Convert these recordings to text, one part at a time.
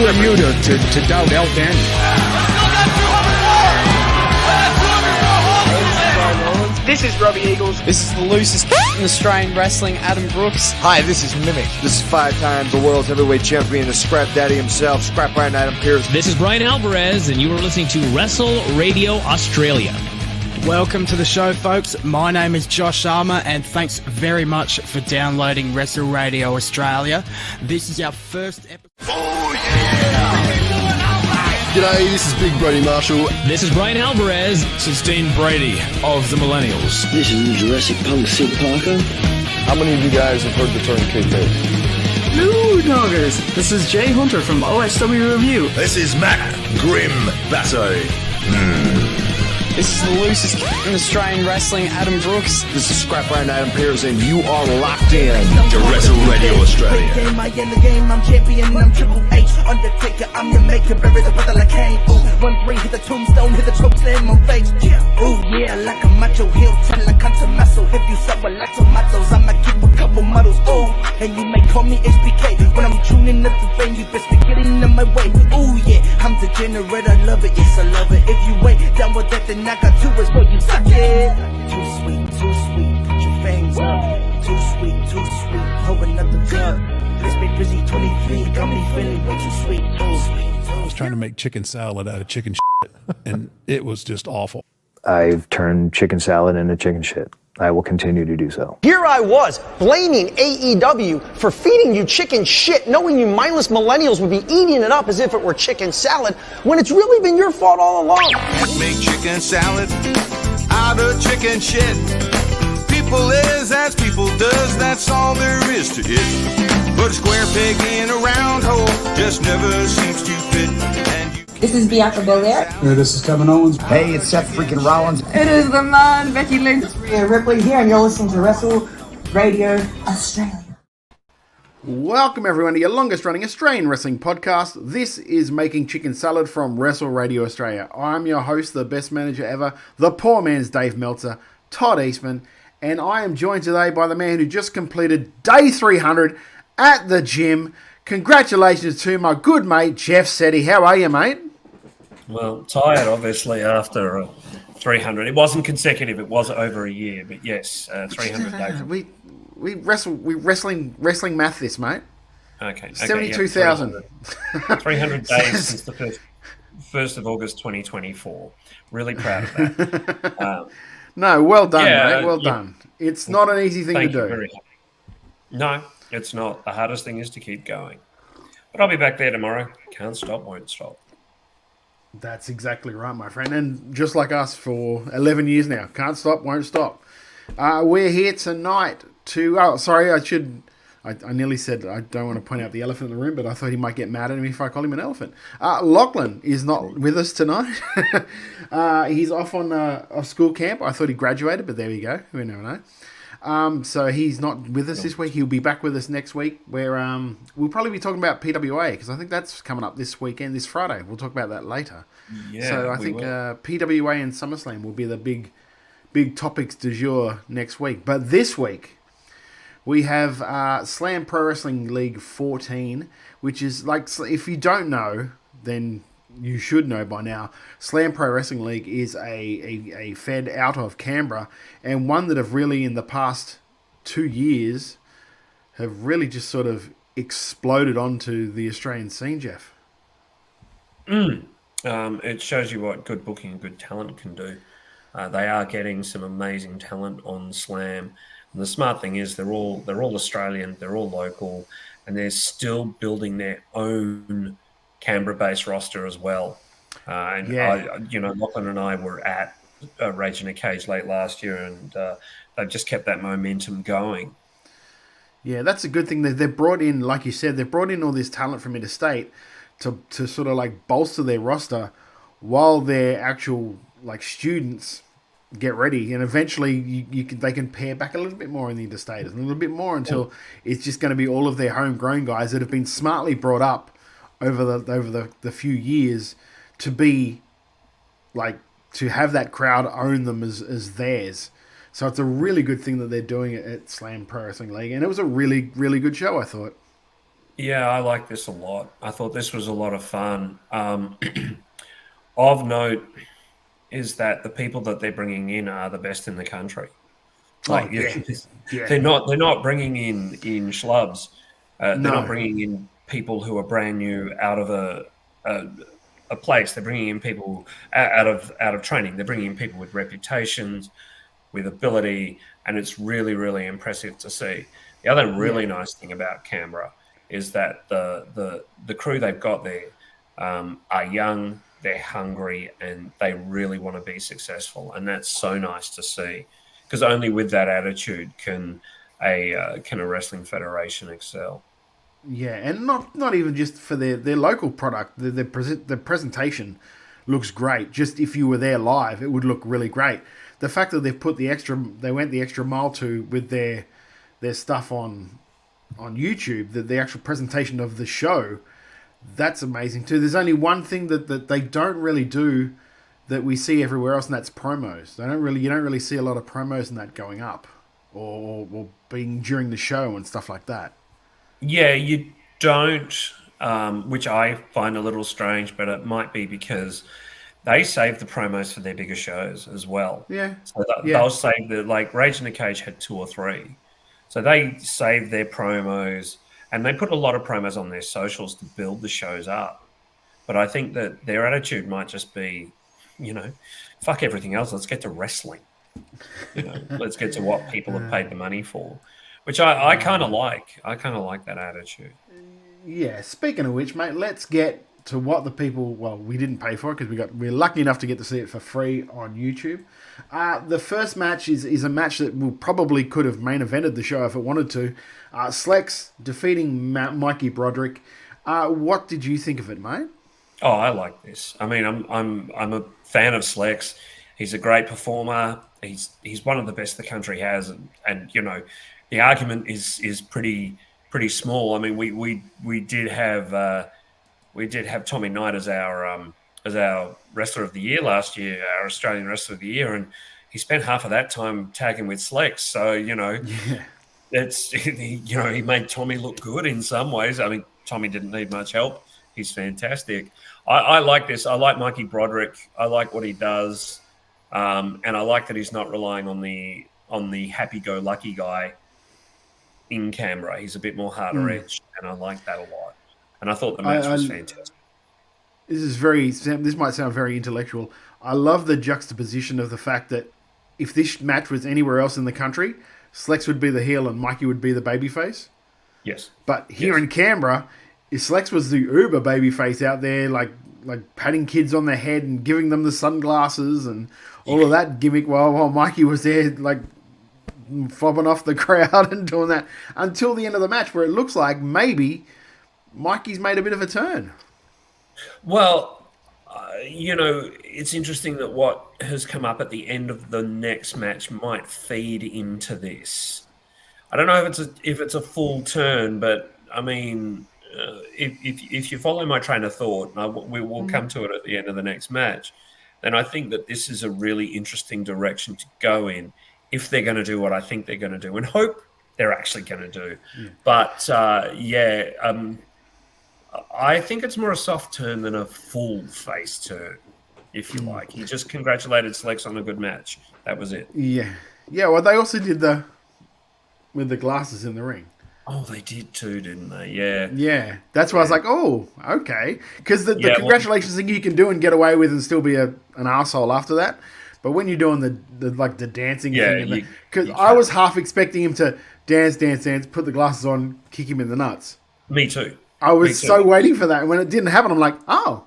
Who are you to doubt El Dandy? This is Robbie Eagles. This is the loosest in Australian wrestling, Adam Brooks. Hi, this is Mimic. This is 5 times the world's heavyweight champion, the Scrap Daddy himself, Scrap Iron Adam Pearce. This is Brian Alvarez, and you are listening to Wrestle Radio Australia. Welcome to the show, folks. My name is Josh Armour, and thanks very much for downloading Wrestle Radio Australia. This is our first episode. Oh, yeah! G'day, this is Big Brody Marshall. This is Brian Alvarez. This is Dean Brady of the Millennials. This is the Jurassic Punk Sid Parker. How many of you guys have heard the term kayfabe? Hello, doggers. This is Jay Hunter from OSW Review. This is Matt Grim Basso. This is the loosest in Australian wrestling, Adam Brooks. This is Scrap Iron Adam Pearce, and you are locked in to Wrestle Radio Australia. Game, I in the game, I'm champion, I'm Triple H. Undertaker, I'm your maker, bury the brother like Kane. Ooh, 1-3, hit the tombstone, hit the choke, slam on face. Ooh, yeah, like a macho heel, turn like a muscle. If you sell a lot of tomatoes, I'ma keep a couple models. Ooh, and you may call me HBK. When I'm tuning up the vein, you best be getting in my way. Ooh, yeah, I'm degenerate, I love it, yes, I love it. If you ain't down with that, then I got two is what you suck it. Too sweet, put your fangs up. Too sweet, hold another cup. Let's be busy 23, got me feeling way too sweet. I was trying to make chicken salad out of chicken shit, and it was just awful. I've turned chicken salad into chicken shit. I will continue to do so. Here I was, blaming AEW for feeding you chicken shit, knowing you mindless millennials would be eating it up as if it were chicken salad, when it's really been your fault all along. Make chicken salad out of chicken shit. People is as people does, that's all there is to it. But a square peg in a round hole just never seems to fit. And you This is Bianca Belair. Hey, this is Kevin Owens. Hey, it's Seth freaking Rollins. It is the man, Becky Lynch. It's Rhea Ripley here, and you're listening to Wrestle Radio Australia. Welcome everyone to your longest running Australian wrestling podcast. This is Making Chicken Salad from Wrestle Radio Australia. I'm your host, the best manager ever, the poor man's Dave Meltzer, Todd Eastman, and I am joined today by the man who just completed day 300 at the gym. Congratulations to my good mate, Jeff Setti. How are you, mate? Well, tired, obviously, after 300. It wasn't consecutive. It was over a year, but yes, 300 days. We wrestling math this, mate. Okay. 72,000. 300 days since the 1st of August 2024. Really proud of that. No, well done, mate. Well done. It's not an easy thing to do. Very happy. No, it's not. The hardest thing is to keep going. But I'll be back there tomorrow. Can't stop, won't stop. That's exactly right, my friend. And just like us for 11 years now. Can't stop, won't stop. We're here tonight to... Oh, sorry, I nearly said I don't want to point out the elephant in the room, but I thought he might get mad at me if I call him an elephant. Lachlan is not with us tonight. He's off on a school camp. I thought he graduated, but there we go. We never know. So he's not with us this week. He'll be back with us next week, where we'll probably be talking about PWA, because I think that's coming up this weekend, this Friday. We'll talk about that later. Yeah, so I think PWA and Summerslam will be the big topics du jour next week. But this week, we have Slam Pro Wrestling League 14, which is like, if you don't know, then you should know by now. Slam Pro Wrestling League is a fed out of Canberra, and one that have really, in the past 2 years, have really just sort of exploded onto the Australian scene, Jeff. It shows you what good booking and good talent can do. They are getting some amazing talent on Slam. And the smart thing is they're all Australian, they're all local, and they're still building their own Canberra-based roster as well. Lachlan and I were at Rage in a Cage late last year, and they've just kept that momentum going. Yeah, that's a good thing. They've brought in, like you said, they've brought in all this talent from interstate to sort of like bolster their roster while their actual like students get ready, and eventually they can pare back a little bit more in the interstate, a little bit more, until it's just going to be all of their homegrown guys that have been smartly brought up over the few years to be like, to have that crowd own them as theirs. So it's a really good thing that they're doing it at Slam Pro Wrestling League, and it was a really, really good show, I thought. Yeah, I like this a lot. I thought this was a lot of fun. Of note is that the people that they're bringing in are the best in the country. Like, yeah. they're not bringing in schlubs. They're No. not bringing in people who are brand new out of a place. They're bringing in people out of training. They're bringing in people with reputations, with ability, and it's really, really impressive to see. The other really nice thing about Canberra is that the crew they've got there are young, they're hungry, and they really want to be successful, and that's so nice to see. Because only with that attitude can a wrestling federation excel. Yeah, and not even just for their local product. The presentation looks great. Just if you were there live, it would look really great. The fact that they went the extra mile with their stuff on YouTube, the actual presentation of the show, that's amazing too. There's only one thing that they don't really do that we see everywhere else, and that's promos. You don't really see a lot of promos in that going up or being during the show and stuff like that. Yeah, you don't, which I find a little strange, but it might be because they save the promos for their bigger shows as well. Yeah. So they'll save like Rage in the Cage had 2 or 3. So they save their promos, and they put a lot of promos on their socials to build the shows up. But I think that their attitude might just be, fuck everything else. Let's get to wrestling. Let's get to what people have paid the money for, which I kind of like. I kind of like that attitude. Yeah. Speaking of which, mate, let's get to what the people. Well, we didn't pay for it because we're lucky enough to get to see it for free on YouTube. The first match is a match that probably could have main evented the show if it wanted to. Slex defeating Mikey Broderick. What did you think of it, mate? Oh, I like this. I mean, I'm a fan of Slex. He's a great performer. He's one of the best the country has, and the argument is pretty small. I mean, we did have Tommy Knight as our wrestler of the year last year, our Australian wrestler of the year, and he spent half of that time tagging with Slex. So that's he made Tommy look good in some ways. I mean, Tommy didn't need much help. He's fantastic. I like this. I like Mikey Broderick. I like what he does, and I like that he's not relying on the happy-go-lucky guy in Canberra. He's a bit more harder edged, and I like that a lot. And I thought the match was fantastic. This might sound very intellectual. I love the juxtaposition of the fact that if this match was anywhere else in the country, Slex would be the heel and Mikey would be the babyface. Yes. But here in Canberra, if Slex was the uber babyface out there, like patting kids on the head and giving them the sunglasses and all of that gimmick, while Mikey was there, like fobbing off the crowd and doing that until the end of the match, where it looks like maybe Mikey's made a bit of a turn. Well, it's interesting that what has come up at the end of the next match might feed into this. I don't know if it's a full turn, but I mean, if you follow my train of thought, and we will come to it at the end of the next match, then I think that this is a really interesting direction to go in if they're going to do what I think they're going to do, and hope they're actually going to do. Yeah. But I think it's more a soft turn than a full face turn, if you like. He just congratulated Slex on a good match. That was it. Yeah. Well, they also did with the glasses in the ring. Oh, they did too, didn't they? Yeah. Yeah. That's why I was like, oh, okay. Because the congratulations thing you can do and get away with and still be an asshole after that. But when you're doing the dancing thing, because I was half expecting him to dance, put the glasses on, kick him in the nuts. Me too. I was so waiting for that. And when it didn't happen, I'm like, oh.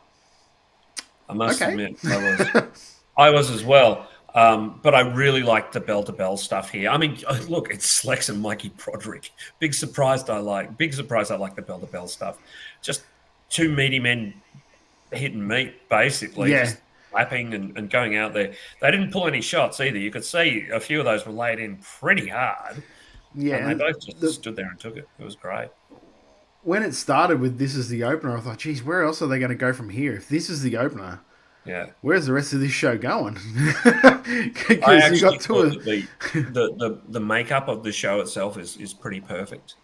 I must admit, I was as well. But I really like the bell-to-bell stuff here. I mean, look, it's Slex and Mikey Broderick. Big surprise I like the bell-to-bell stuff. Just two meaty men hitting meat, basically. Yeah. Just lapping and going out there. They didn't pull any shots either. You could see a few of those were laid in pretty hard. Yeah. And they both just stood there and took it. It was great. When it started with this as the opener, I thought, geez, where else are they going to go from here? If this is the opener, where's the rest of this show going? Because you got the makeup of the show itself is pretty perfect.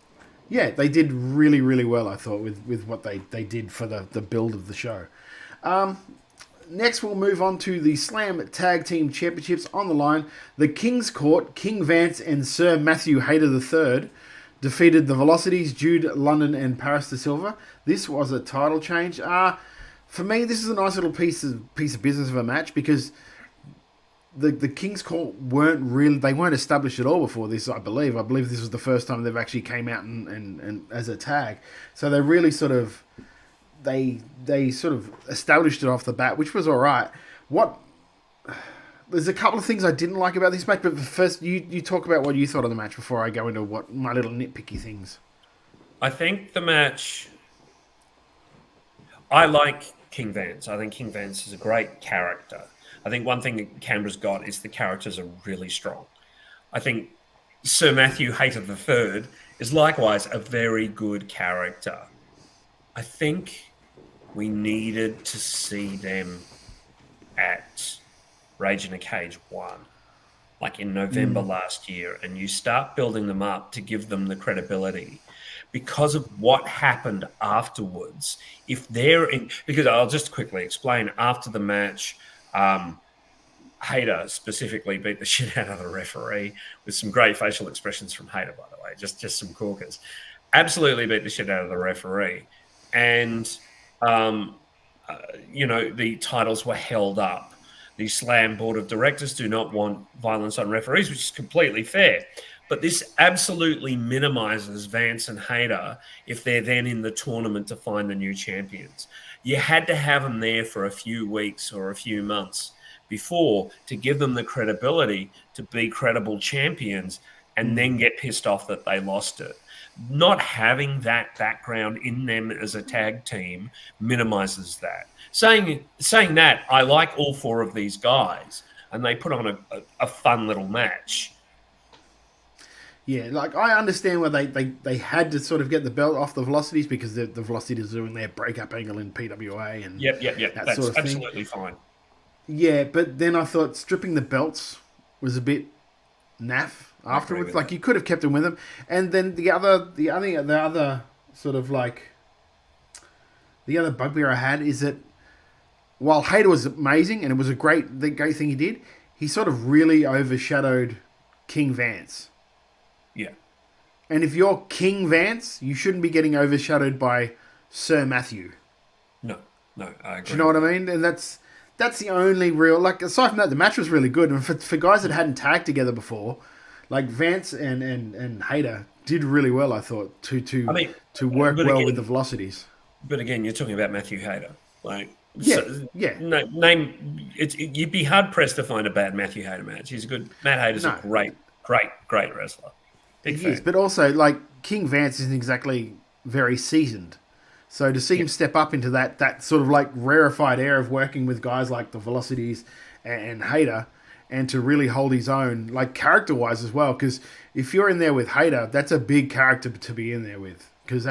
Yeah, they did really, really well, I thought, with what they did for the build of the show. Next, we'll move on to the Slam Tag Team Championships on the line. The King's Court, King Vance and Sir Matthew Hayter III defeated the Velocities, Jude London and Paris de Silva. This was a title change. For me, this is a nice little piece of business of a match because the King's Court weren't established at all before this, I believe. I believe this was the first time they've actually came out and as a tag. So they really sort of established it off the bat, which was all right. There's a couple of things I didn't like about this match, but first you talk about what you thought of the match before I go into what my little nitpicky things. I think the match... I like King Vance. I think King Vance is a great character. I think one thing that Canberra's got is the characters are really strong. I think Sir Matthew Hayter III is likewise a very good character. I think we needed to see them at Rage in a Cage 1, like in November last year, and you start building them up to give them the credibility because of what happened afterwards. Because I'll just quickly explain, after the match, Hayter specifically beat the shit out of the referee with some great facial expressions from Hayter, by the way, just some corkers. Absolutely beat the shit out of the referee. And, the titles were held up. The Slam Board of Directors do not want violence on referees, which is completely fair. But this absolutely minimizes Vance and Hayter if they're then in the tournament to find the new champions. You had to have them there for a few weeks or a few months before to give them the credibility to be credible champions and then get pissed off that they lost it. Not having that background in them as a tag team minimizes that. Saying that, I like all four of these guys, and they put on a fun little match. Yeah, like I understand why they had to sort of get the belt off the Velocities because the Velocities are doing their breakup angle in PWA and Yep. That's sort of absolutely fine. Yeah, but then I thought stripping the belts was a bit naff afterwards. Like you could have kept them with them, and then the other sort of like the other bugbear I had is that while Hayter was amazing and it was the great thing he did, he sort of really overshadowed King Vance. Yeah. And if you're King Vance, you shouldn't be getting overshadowed by Sir Matthew. No, I agree. Do you know what I mean? And that's the only real... Like, aside from that, the match was really good. And for guys that hadn't tagged together before, like Vance and Hayter did really well, I thought, to work well again, with the Velocities. But again, you're talking about Matthew Hayter. Like... Yeah. You'd be hard pressed to find a bad Matthew Hayter match. He's a good. Matt Hayter's a great wrestler. Big fan. He is, but also like King Vance isn't exactly very seasoned, so to see him step up into that sort of like rarefied air of working with guys like the Velocities and Hayter, and to really hold his own, like character wise as well. Because if you're in there with Hayter, that's a big character to be in there with. Because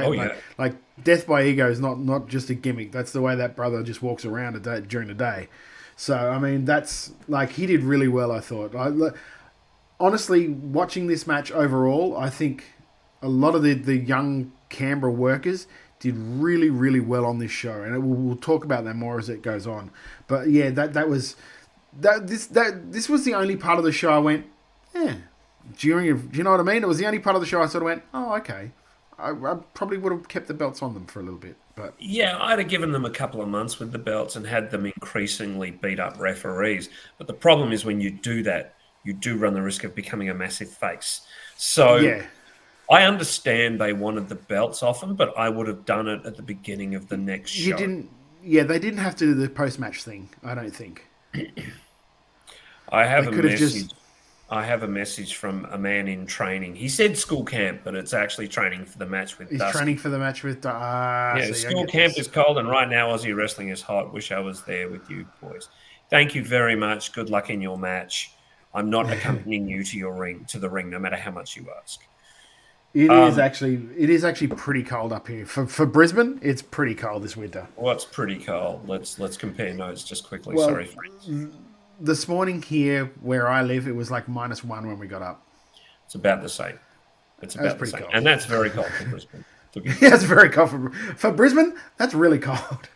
like death by ego is not just a gimmick. That's the way that brother just walks around during the day. So I mean, that's like he did really well. I thought. Honestly, watching this match overall, I think a lot of the young Canberra workers did really, really well on this show, and we'll talk about that more as it goes on. But yeah, this was the only part of the show I went, yeah. Do you know what I mean? It was the only part of the show I sort of went, oh, okay. I probably would have kept the belts on them for a little bit. But yeah, I'd have given them a couple of months with the belts and had them increasingly beat up referees. But the problem is when you do that, you do run the risk of becoming a massive face. So yeah. I understand they wanted the belts off them, but I would have done it at the beginning of the next show. They didn't have to do the post-match thing, I don't think. I have a message from a man in training. He said school camp, but it's actually training for the match with Dusty. He's training for the match with school camp is cold, and right now Aussie Wrestling is hot. Wish I was there with you boys. Thank you very much. Good luck in your match. I'm not accompanying you to the ring, no matter how much you ask. It is actually pretty cold up here. For Brisbane, it's pretty cold this winter. Well, it's pretty cold. Let's compare notes just quickly. Well, sorry, friends. This morning here where I live, it was like -1 when we got up. It's about the same. It's That's about the pretty same. cold. And that's very cold for Brisbane. Yeah, it's very cold for Brisbane. That's really cold.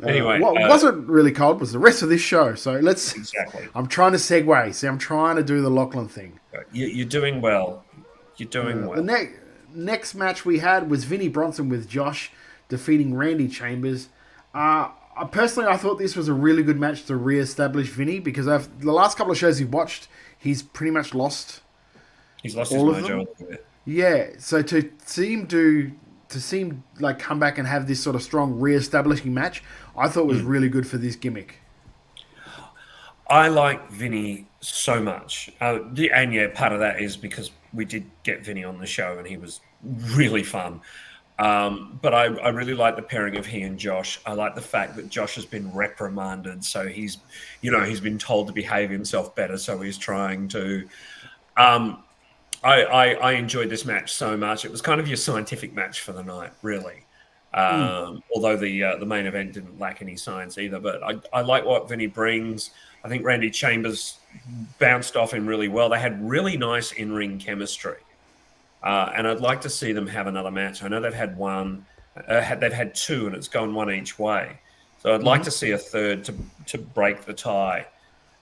Anyway, what wasn't really cold was the rest of this show. So let's. Exactly. I'm trying to segue. See, I'm trying to do the Lachlan thing. You're doing well. You're doing well. The next match we had was Vinnie Bronson with Josh defeating Randy Chambers. Personally, I thought this was a really good match to re-establish Vinny because the last couple of shows we've watched, he's pretty much lost. He's lost his mojo a little bit. Yeah, so to see him like come back and have this sort of strong re-establishing match, I thought was really good for this gimmick. I like Vinny so much, and yeah, part of that is because we did get Vinny on the show and he was really fun. But I really like the pairing of he and Josh. I like the fact that Josh has been reprimanded, so he's been told to behave himself better, so he's trying to. I enjoyed this match so much. It was kind of your scientific match for the night, really. Although the main event didn't lack any science either. But I like what Vinny brings. I think Randy Chambers bounced off him really well. They had really nice in-ring chemistry. And I'd like to see them have another match. I know they've had one. They've had two, and it's gone one each way. So I'd like to see a third to break the tie.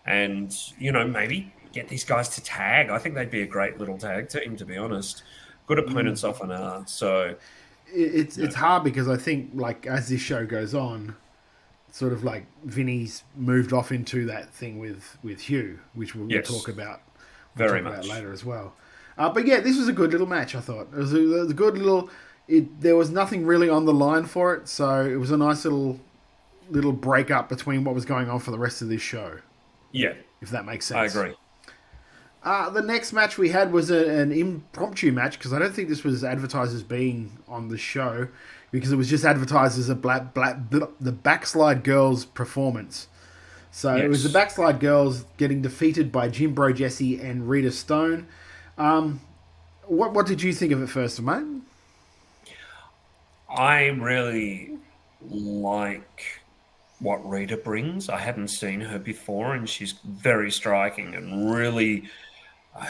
And, maybe get these guys to tag. I think they'd be a great little tag team, to be honest. Good opponents often are. So it's hard because I think, like, as this show goes on, sort of like Vinny's moved off into that thing with Hugh, which we'll talk about. Very much later as well. But yeah, this was a good little match, I thought. It was a good little... There was nothing really on the line for it, so it was a nice little break up between what was going on for the rest of this show. Yeah. If that makes sense. I agree. The next match we had was an impromptu match, because I don't think this was advertised as being on the show, because it was just advertised as the Backslide Girls performance. So it was the Backslide Girls getting defeated by Jim Bro Jesse and Rita Stone. What did you think of it first, mate? I really like what Rita brings. I hadn't seen her before, and she's very striking and really...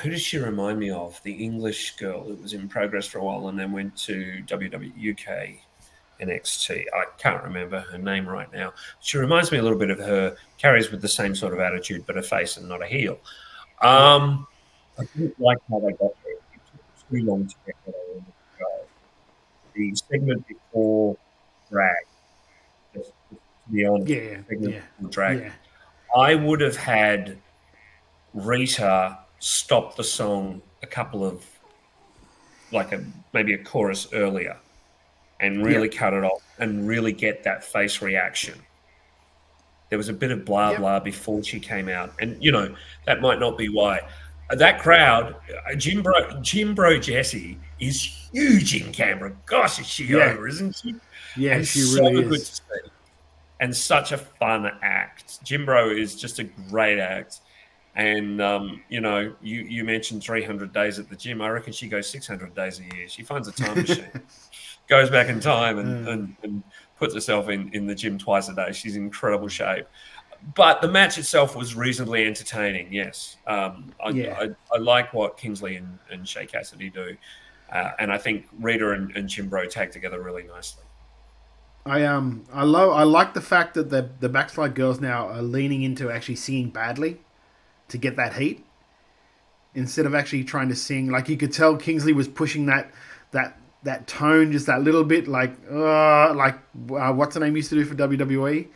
who does she remind me of? The English girl that was in Progress for a while and then went to WWE UK NXT. I can't remember her name right now. She reminds me a little bit of her, carries with the same sort of attitude, but a face and not a heel. I didn't like how they got there. It took too long to get where they wanted to go. The segment before drag, just to be honest, segment before drag, I would have had Rita stop the song a couple of, maybe a chorus earlier and really cut it off and really get that face reaction. There was a bit of blah, blah before she came out. And, that might not be why. That crowd, Jim Bro Jessie is huge in Canberra. Gosh, is she over, isn't she? Yeah, and she so really good is. to see. And such a fun act. Jim Bro is just a great act. And, you mentioned 300 days at the gym. I reckon she goes 600 days a year. She finds a time machine, goes back in time and puts herself in the gym twice a day. She's in incredible shape. But the match itself was reasonably entertaining, yes. I like what Kingsley and Shea Cassidy do. And I think Rita and Jim Bro tag together really nicely. I like the fact that the Backslide Girls now are leaning into actually singing badly to get that heat instead of actually trying to sing. Like, you could tell Kingsley was pushing that tone just that little bit, what's her name used to do for WWE?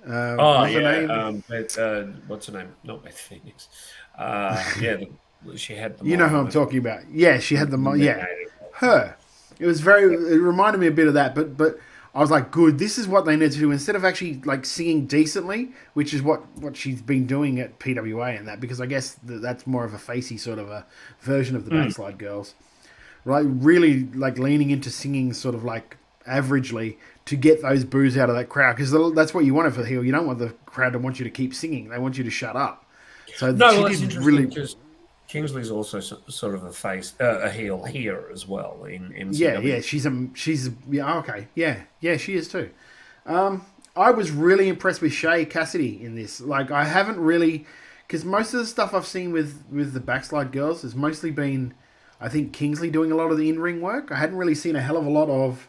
What's her name? Not Beth Phoenix. She had the... You know who I'm talking about. Yeah, she had the... her. It was it reminded me a bit of that, but I was like, good, this is what they need to do. Instead of actually singing decently, which is what she's been doing at PWA and that, because I guess that's more of a facey sort of a version of the Backslide Girls. Right? Really leaning into singing sort of averagely to get those boos out of that crowd, because that's what you want for the heel. You don't want the crowd to want you to keep singing. They want you to shut up. So that's interesting because Kingsley's also sort of a heel here as well in MCW. She's okay. Yeah, she is too. I was really impressed with Shea Cassidy in this. I haven't really, because most of the stuff I've seen with the Backslide Girls has mostly been, I think Kingsley doing a lot of the in-ring work. I hadn't really seen a hell of a lot of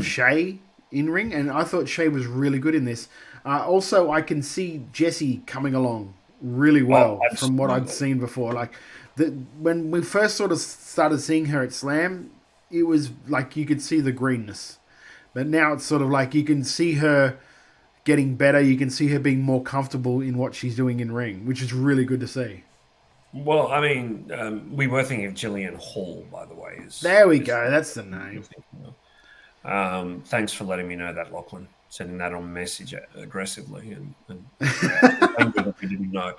Shay in-ring, and I thought Shay was really good in this. Also, I can see Jesse coming along really well from what I'd seen before. Like, when we first sort of started seeing her at Slam, it was like you could see the greenness. But now it's sort of like you can see her getting better. You can see her being more comfortable in what she's doing in ring, which is really good to see. Well, I mean, we were thinking of Gillian Hall, by the way. There we go. That's the name. Thanks for letting me know that, Lachlan. Sending that on message aggressively, and thank you that we didn't know.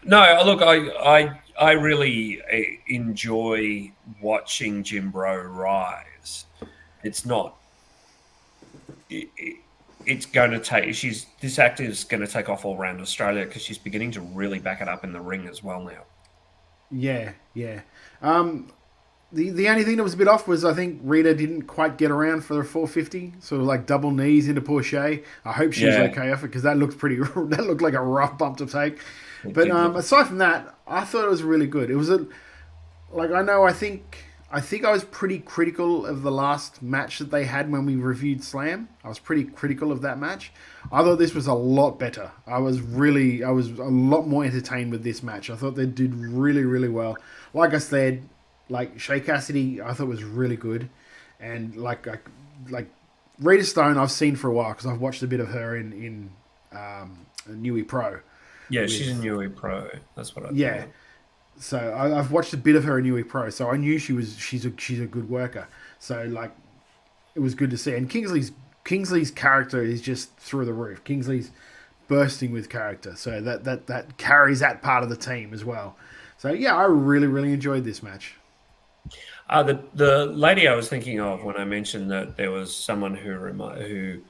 No, look, I really enjoy watching Jim Bro rise. It's not. It's going to take. This actor is going to take off all around Australia because she's beginning to really back it up in the ring as well now. Yeah. The only thing that was a bit off was I think Rita didn't quite get around for the 450, sort of like double knees into poor Shay. I hope she's okay off it because that looked that looked like a rough bump to take. But aside from that, I thought it was really good. It was I think I was pretty critical of the last match that they had when we reviewed Slam. I was pretty critical of that match. I thought this was a lot better. I was a lot more entertained with this match. I thought they did really, really well. Like I said, like Shay Cassidy, I thought was really good, and like Rita Stone, I've seen for a while because I've watched a bit of her in Newey Pro. Yeah, she's in Newey Pro. That's what I thought. Yeah. So I've watched a bit of her in Newey Pro, so I knew she's a good worker. So like, it was good to see. And Kingsley's character is just through the roof. Kingsley's bursting with character, so that carries that part of the team as well. So yeah, I really, really enjoyed this match. The lady I was thinking of when I mentioned that there was someone who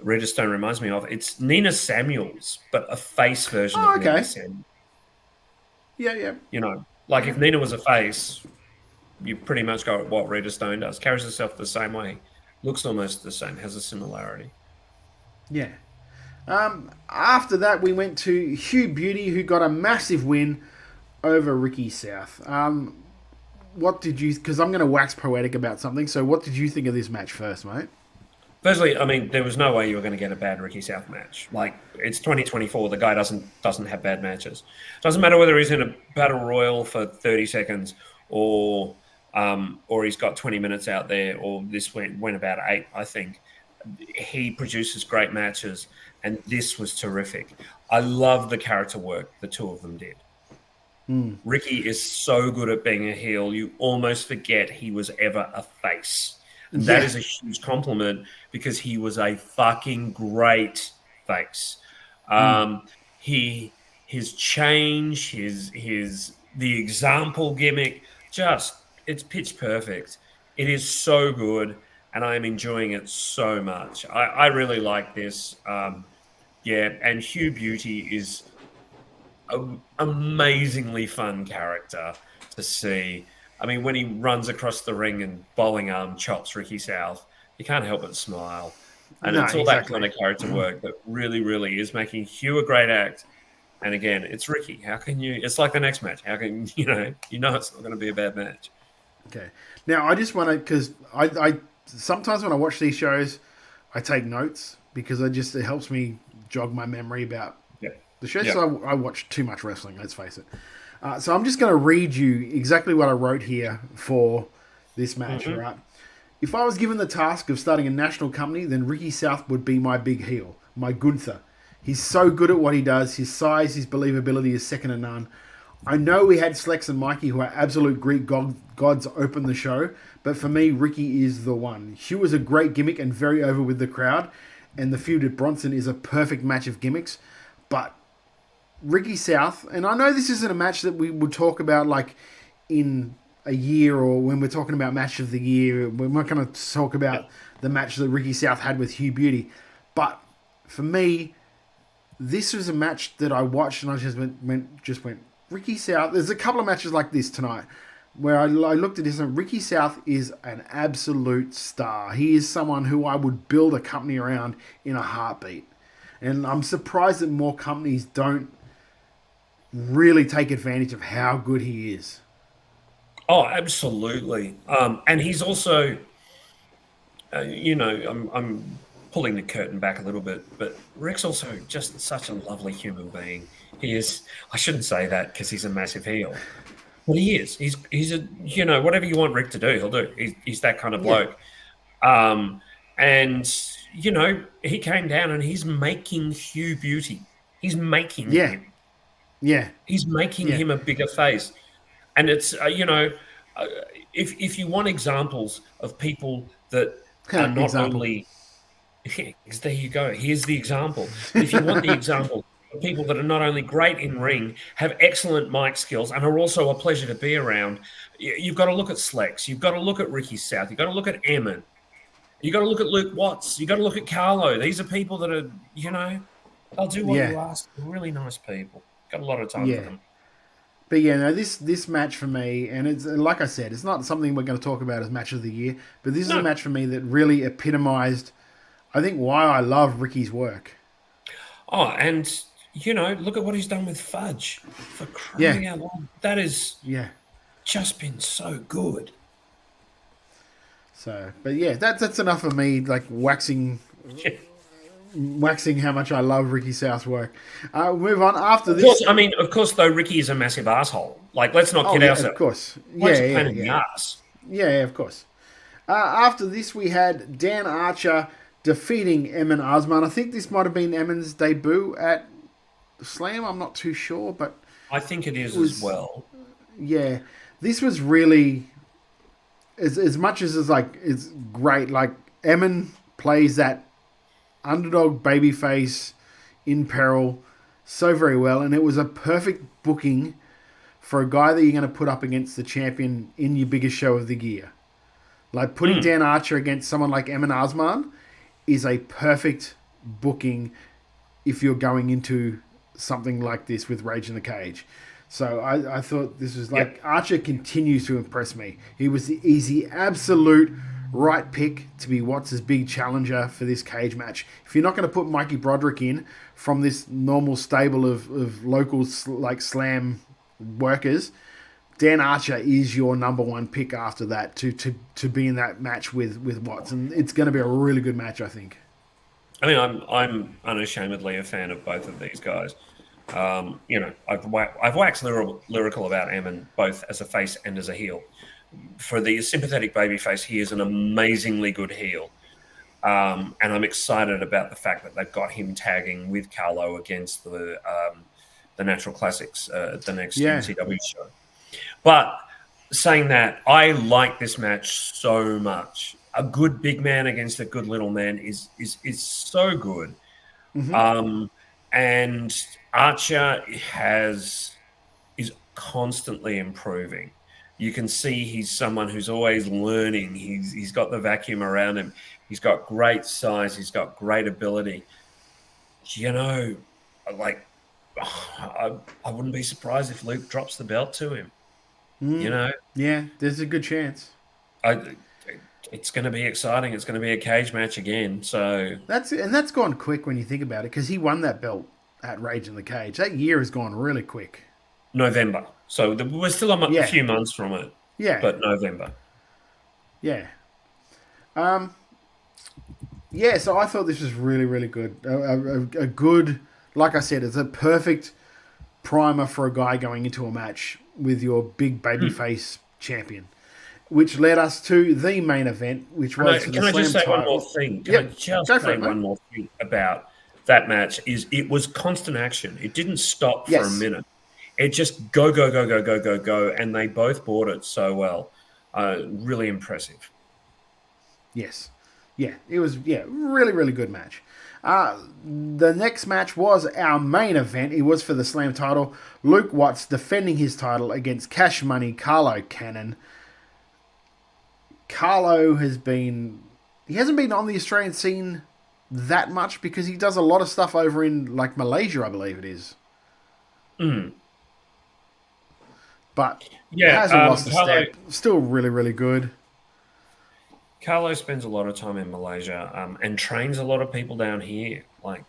Rita Stone reminds me of, it's Nina Samuels, but a face version of Nina Samuels. Yeah. You know, like if Nina was a face, you pretty much go what Rita Stone does. Carries herself the same way. Looks almost the same. Has a similarity. Yeah. After that, we went to Hugh Beauty, who got a massive win over Ricky South. What did you... Because I'm going to wax poetic about something. So what did you think of this match first, mate? Firstly, I mean, there was no way you were going to get a bad Ricky South match. Like, it's 2024. The guy doesn't have bad matches. Doesn't matter whether he's in a battle royal for 30 seconds or he's got 20 minutes out there, or this went about 8, I think. He produces great matches, and this was terrific. I love the character work the two of them did. Ricky is so good at being a heel, you almost forget he was ever a face. And that is a huge compliment because he was a fucking great face. His change, the example gimmick, it's pitch perfect. It is so good, and I'm enjoying it so much. I really like this. And Hugh Beauty is an amazingly fun character to see. I mean, when he runs across the ring and bowling arm chops Ricky South, you can't help but smile. And it's all that kind of character work that really, really is making Hugh a great act. And again, it's Ricky. How can you... It's like the next match. How can... You know it's not going to be a bad match. Okay. Now, I just want to... Because I sometimes when I watch these shows, I take notes because it helps me jog my memory about the show. So I watch too much wrestling, let's face it. So I'm just going to read you exactly what I wrote here for this match, right? If I was given the task of starting a national company, then Ricky South would be my big heel, my Gunther. He's so good at what he does. His size, his believability is second to none. I know we had Slex and Mikey, who are absolute Greek gods, open the show, but for me, Ricky is the one. Hugh is a great gimmick and very over with the crowd, and the feud with Bronson is a perfect match of gimmicks, but Ricky South, and I know this isn't a match that we would talk about like in a year or when we're talking about match of the year. We're not going to talk about the match that Ricky South had with Hugh Beauty. But for me, this was a match that I watched and I just went, Ricky South. There's a couple of matches like this tonight where I looked at this and Ricky South is an absolute star. He is someone who I would build a company around in a heartbeat. And I'm surprised that more companies don't really take advantage of how good he is. Oh, absolutely. And he's also, I'm pulling the curtain back a little bit, but Rick's also just such a lovely human being. He is. I shouldn't say that because he's a massive heel, but he is. He's a whatever you want Rick to do, he'll do. He's that kind of bloke. And he came down and he's making Hugh Beauty. He's making him. Yeah. He's making him a bigger face. And it's, if you want examples of people that are not only, there you go. Here's the example. If you want the example of people that are not only great in ring, have excellent mic skills, and are also a pleasure to be around, you've got to look at Slex. You've got to look at Ricky South. You've got to look at Emmett. You've got to look at Luke Watts. You've got to look at Carlo. These are people that are, they'll do what you ask. They're really nice people. Got a lot of time for them. But this match for me, and it's like I said, it's not something we're going to talk about as match of the year, but this is a match for me that really epitomized, I think, why I love Ricky's work. Oh, and look at what he's done with Fudge. For crying out loud, that is just been so good. So, but that's enough of me like waxing how much I love Ricky South's work. We'll move on after this. Of course, though, Ricky is a massive asshole. Like, let's not kid ourselves. Of course. Pain in the ass. Yeah, of course. After this, we had Dan Archer defeating Emin Osman. I think this might have been Emin's debut at Slam. I'm not too sure, but I think it is as well. Yeah, this was really as much as it's great. Like, Emin plays that underdog babyface in peril so very well, and it was a perfect booking for a guy that you're going to put up against the champion in your biggest show of the year. Like, putting Dan Archer against someone like Emin Osman is a perfect booking if you're going into something like this with Rage in the Cage. So I thought this was Archer continues to impress me. He's the absolute right pick to be Watts' big challenger for this cage match. If you're not going to put Mikey Broderick in from this normal stable of local Slam workers, Dan Archer is your number one pick after that to be in that match with Watts, and it's going to be a really good match, I think. I mean, I'm unashamedly a fan of both of these guys. I've waxed lyrical about Emin both as a face and as a heel. For the sympathetic babyface, he is an amazingly good heel. And I'm excited about the fact that they've got him tagging with Carlo against the Natural Classics at the next MCW show. But saying that, I like this match so much. A good big man against a good little man is so good. Mm-hmm. And Archer is constantly improving. You can see he's someone who's always learning. He's got the vacuum around him. He's got great size. He's got great ability. I wouldn't be surprised if Luke drops the belt to him. Yeah, there's a good chance. It's going to be exciting. It's going to be a cage match again. So that's gone quick when you think about it, because he won that belt at Rage in the Cage. That year has gone really quick. November. So we're still a few months from it. Yeah. But November. Yeah. So I thought this was really, really good. A good, like I said, it's a perfect primer for a guy going into a match with your big babyface champion, which led us to the main event, which was Can I just say one more thing? Can I just say one more thing about that match? It was constant action. It didn't stop for a minute. It just go, and they both bought it so well. Really impressive. Yes. Yeah, it was really, really good match. The next match was our main event. It was for the Slam title. Luke Watts defending his title against Cash Money Carlo Cannon. Carlo hasn't been on the Australian scene that much because he does a lot of stuff over in Malaysia, I believe it is. But hasn't lost a step. Still really, really good. Carlo spends a lot of time in Malaysia and trains a lot of people down here.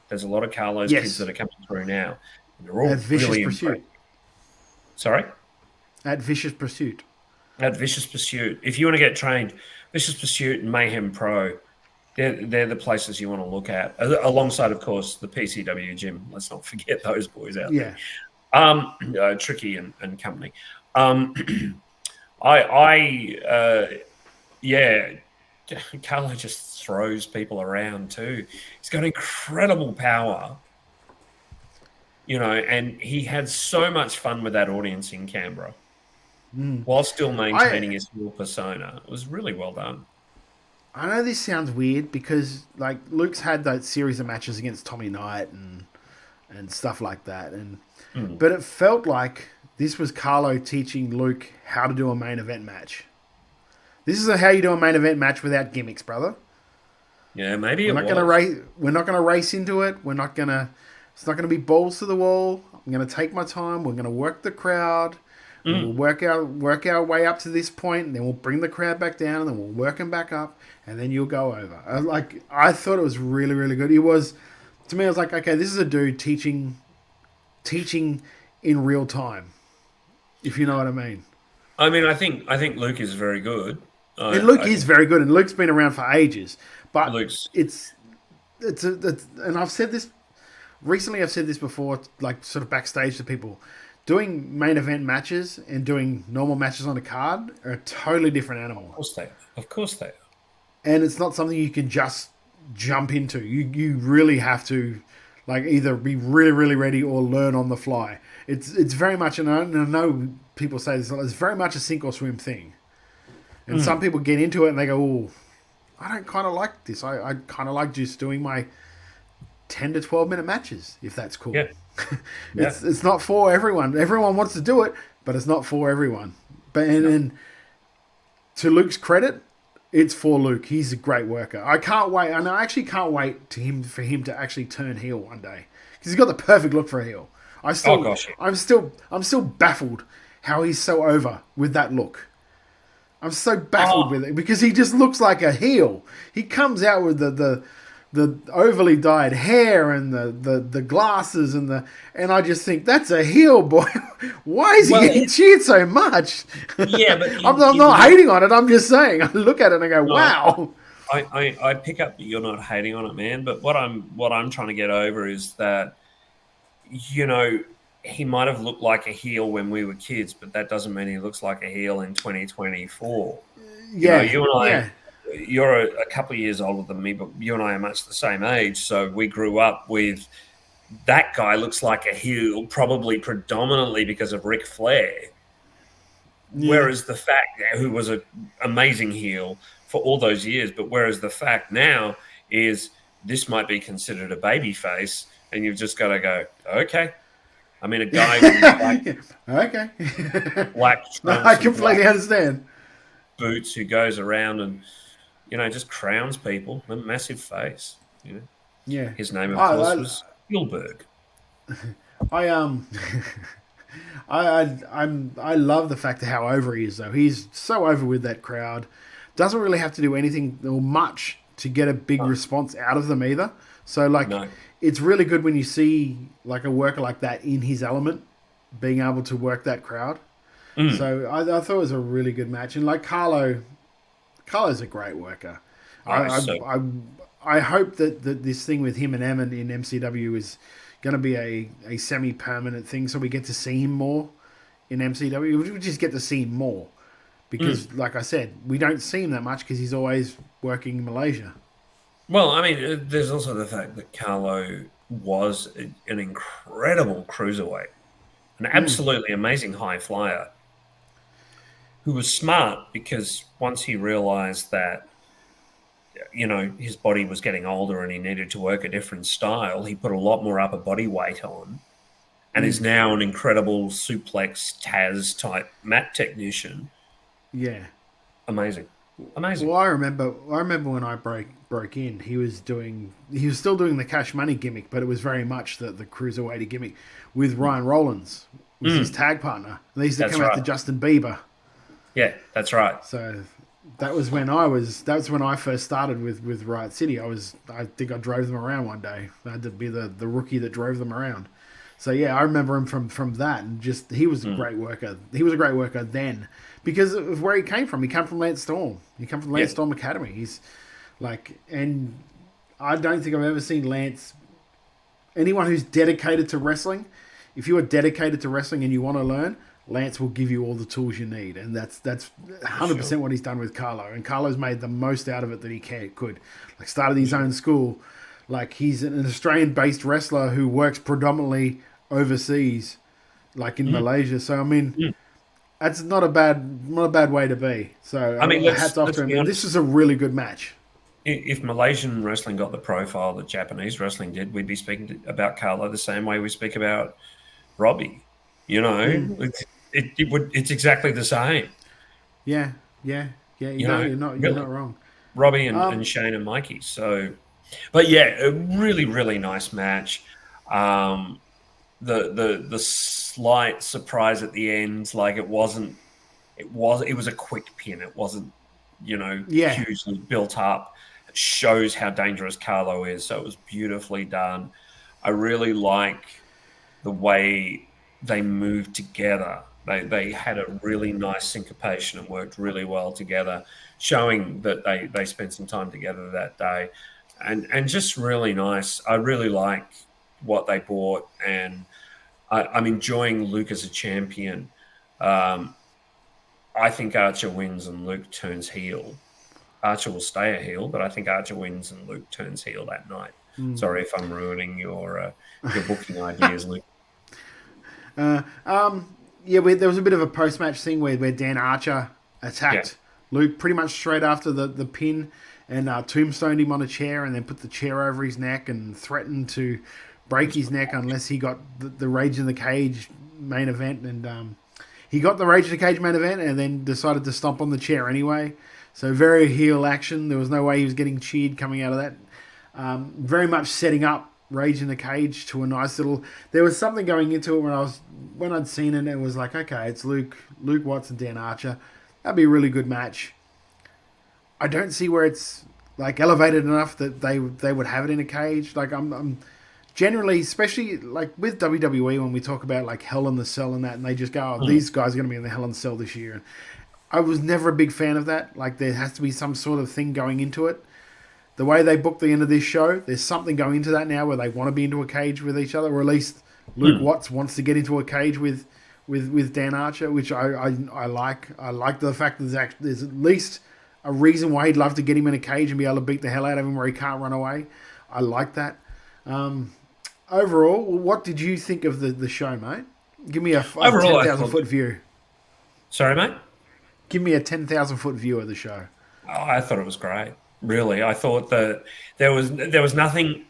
There's a lot of Carlo's kids that are coming through now. They're all Vicious really Pursuit. Sorry? At Vicious Pursuit. At Vicious Pursuit. If you want to get trained, Vicious Pursuit and Mayhem Pro, they're the places you want to look at. Alongside, of course, the PCW gym. Let's not forget those boys out there. Tricky and company. Carlo just throws people around too. He's got incredible power, and he had so much fun with that audience in Canberra while still maintaining his heel persona. It was really well done. I know this sounds weird because like Luke's had that series of matches against Tommy Knight and stuff like that, but it felt like this was Carlo teaching Luke how to do a main event match. This is how you do a main event match without gimmicks, brother. Yeah, maybe we're not gonna race into it. It's not gonna be balls to the wall. I'm gonna take my time. We're gonna work the crowd. We'll work our way up to this point, and then we'll bring the crowd back down, and then we'll work them back up, and then you'll go over. I thought it was really, really good. It was, to me, I was like, okay, this is a dude teaching in real time, if you know what I mean. I mean, I think Luke is very good. And Luke is very good, and Luke's been around for ages. But and I've said this recently. I've said this before, like sort of backstage to people. Doing main event matches and doing normal matches on a card are a totally different animal. Of course they are. And it's not something you can just jump into. You really have to like either be really, really ready or learn on the fly. It's very much, and I know people say this, it's very much a sink or swim thing. And some people get into it and they go, oh, I don't kind of like this. I kind of like just doing my 10 to 12 minute matches, if that's cool. Yeah. It's not for everyone. Everyone wants to do it, but it's not for everyone. But and to Luke's credit, it's for Luke. He's a great worker. I can't wait, and I actually can't wait for him to actually turn heel one day because he's got the perfect look for a heel. I'm still baffled how he's so over with that look. I'm so baffled with it because he just looks like a heel. He comes out with the overly dyed hair and the glasses and I just think that's a heel, boy. Why is he getting cheered so much? Yeah, but I'm not hating on it. I'm just saying. I look at it and I go, wow. I pick up that you're not hating on it, man. But what I'm trying to get over is that he might have looked like a heel when we were kids, but that doesn't mean he looks like a heel in 2024. Yeah, you and I. Yeah. You're a couple of years older than me, but you and I are much the same age. So we grew up with that guy looks like a heel, probably predominantly because of Ric Flair. Yeah. Whereas the fact who was an amazing heel for all those years, but whereas the fact now is this might be considered a baby face, and you've just got to go, okay. I mean, a guy with okay. black I completely understand. Boots who goes around and just crowns people. A massive face. Yeah. His name, of course, was Spielberg. I love the fact of how over he is, though. He's so over with that crowd. Doesn't really have to do anything or much to get a big response out of them either. So, it's really good when you see like a worker like that in his element, being able to work that crowd. So I thought it was a really good match, and like Carlo's a great worker. I hope that this thing with him and Emin in MCW is going to be a semi-permanent thing, so we get to see him more in MCW. We just get to see him more because, like I said, we don't see him that much because he's always working in Malaysia. Well, I mean, there's also the fact that Carlo was an incredible cruiserweight, an absolutely amazing high flyer, who was smart because once he realized that, his body was getting older and he needed to work a different style, he put a lot more upper body weight on and is now an incredible suplex Taz type mat technician. Yeah. Amazing. Well, I remember when I broke in, he was still doing the Cash Money gimmick, but it was very much the cruiserweighty gimmick with Ryan Rollins, was his tag partner. And they used to come out to Justin Bieber. Yeah, that's right. So that was when I first started with Riot City. I think I drove them around one day. I had to be the rookie that drove them around. So yeah, I remember him from that, and just he was a great worker. He was a great worker then because of where he came from. He came from Lance Storm. He came from Lance Storm Academy. He's like, and I don't think I've ever seen Lance. Anyone who's dedicated to wrestling, if you are dedicated to wrestling and you want to learn, Lance will give you all the tools you need, and that's 100% what he's done with Carlo. And Carlo's made the most out of it that he could. Like started his own school. Like he's an Australian-based wrestler who works predominantly overseas, like in Malaysia. So I mean, that's not a bad way to be. So I mean, hats off to him. This is a really good match. If Malaysian wrestling got the profile that Japanese wrestling did, we'd be speaking about Carlo the same way we speak about Robbie. You know, it's exactly the same. Yeah. You're not wrong. Robbie and Shane and Mikey. So, but yeah, a really, really nice match. The slight surprise at the end, like it was a quick pin. It wasn't, hugely built up. It shows how dangerous Carlo is. So it was beautifully done. I really like the way they moved together. They had a really nice syncopation and worked really well together, showing that they spent some time together that day. And just really nice. I really like what they bought, and I'm enjoying Luke as a champion. I think Archer wins and Luke turns heel. Archer will stay a heel, but I think Archer wins and Luke turns heel that night. Sorry if I'm ruining your booking ideas, Luke. There was a bit of a post-match thing where Dan Archer attacked Luke pretty much straight after the pin, and tombstoned him on a chair and then put the chair over his neck and threatened to break his neck unless he got the Rage in the Cage main event. And he got the Rage in the Cage main event and then decided to stomp on the chair anyway. So very heel action. There was no way he was getting cheered coming out of that. Very much setting up Rage in the Cage to a nice little... There was something going into it when I'd seen it, it was like, okay, it's Luke Watts and Dan Archer. That'd be a really good match. I don't see where it's like elevated enough that they would have it in a cage. Like I'm generally, especially like with WWE, when we talk about like Hell in the Cell and that, and they just go, oh, these guys are going to be in the Hell in the Cell this year. And I was never a big fan of that. Like there has to be some sort of thing going into it. The way they booked the end of this show, there's something going into that now where they want to be into a cage with each other, or at least Luke Watts wants to get into a cage with Dan Archer, which I like. I like the fact that there's at least a reason why he'd love to get him in a cage and be able to beat the hell out of him where he can't run away. I like that. Overall, what did you think of the show, mate? Give me a 10,000 foot view. Sorry, mate? Give me a 10,000 foot view of the show. Oh, I thought it was great. Really, I thought that there was nothing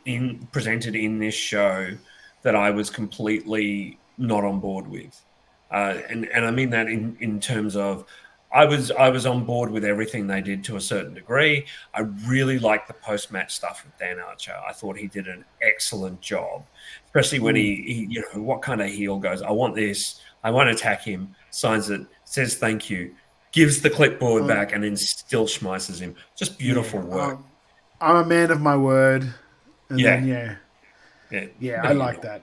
presented in this show that I was completely not on board with, and I mean that in terms of I was on board with everything they did to a certain degree. I really liked the post match stuff with Dan Archer. I thought he did an excellent job, especially when he what kind of heel goes, I want this, I won't attack him, signs it, says thank you, gives the clipboard back, and then still schmeißes him. Just beautiful work. I'm a man of my word. And yeah. I like that.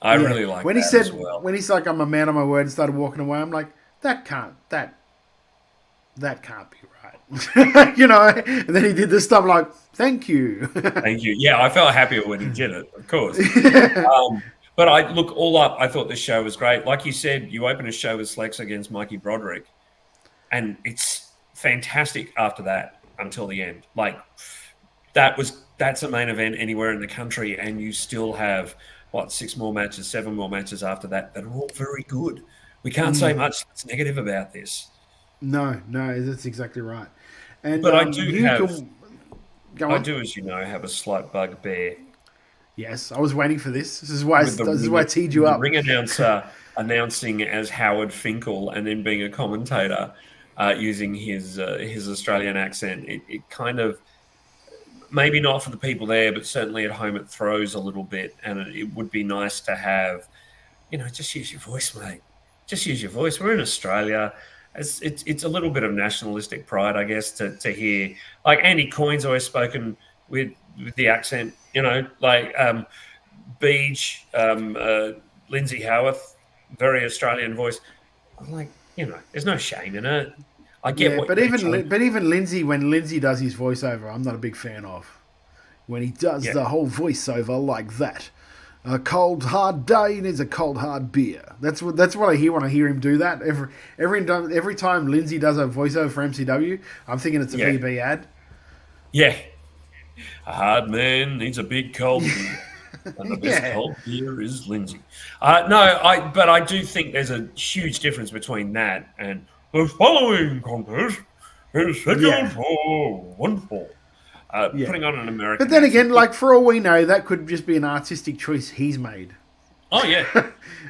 I really like when that he said, as well. When he's like, I'm a man of my word and started walking away, I'm like, that can't be right. And then he did this stuff like, thank you. Thank you. Yeah, I felt happier when he did it, of course. But I look all up, I thought this show was great. Like you said, you open a show with Slex against Mikey Broderick, and it's fantastic after that until the end. Like that's a main event anywhere in the country, and you still have 7 more matches after that are all very good. We can't say much that's negative about this. No, that's exactly right. And but I do, as you know, have a slight bugbear. Yes, I was waiting for this. This is why I teed you up. Ring announcer announcing as Howard Finkel and then being a commentator using his Australian accent. It kind of, maybe not for the people there, but certainly at home it throws a little bit. And it would be nice to have, just use your voice, mate. Just use your voice. We're in Australia. It's a little bit of nationalistic pride, I guess, to hear. Like Andy Coyne's always spoken with the accent, like Beach, Lindsay Howarth, very Australian voice. I'm like, there's no shame in it. I get what. But even Lindsay, when Lindsay does his voiceover, I'm not a big fan of. When he does the whole voiceover like that, a cold hard day needs a cold hard beer. That's what I hear when I hear him do that. Every time Lindsay does a voiceover for MCW, I'm thinking it's a PB ad. Yeah, a hard man needs a big cold beer. And the best cold beer is Lindsay. But I do think there's a huge difference between that and the following contest is scheduled for one fall. Putting on an American. But then again, like for all we know, that could just be an artistic choice he's made. Oh yeah,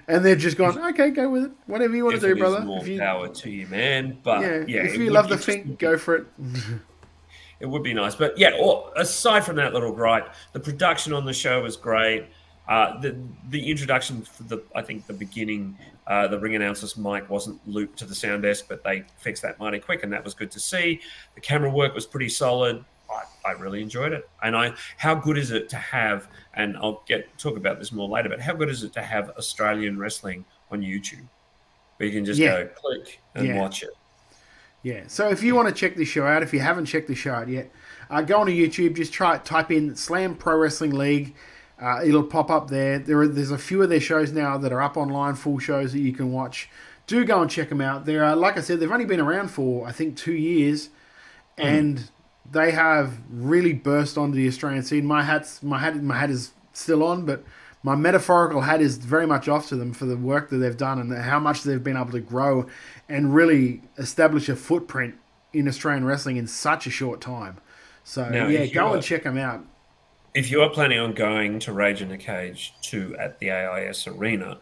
and they're just gone. Okay, go with it. Whatever you want to do, brother. More power to you, man. But if you love the thing, go for it. It would be nice. But aside from that little gripe, the production on the show was great. The introduction for the beginning, the ring announcer's mic wasn't looped to the sound desk, but they fixed that mighty quick, and that was good to see. The camera work was pretty solid. I really enjoyed it. And how good is it to have, and I'll talk about this more later, but how good is it to have Australian wrestling on YouTube? Where you can just go click and watch it. Yeah, so if you want to check this show out, if you haven't checked the show out yet, go onto YouTube, just type in Slam Pro Wrestling League. It'll pop up there. There's a few of their shows now that are up online, full shows that you can watch. Do go and check them out. They're, like I said, they've only been around for, I think, 2 years, and they have really burst onto the Australian scene. My hat is still on, but my metaphorical hat is very much off to them for the work that they've done and how much they've been able to grow and really establish a footprint in Australian wrestling in such a short time. So, go and check them out. If you are planning on going to Rage in a Cage 2 at the AIS Arena,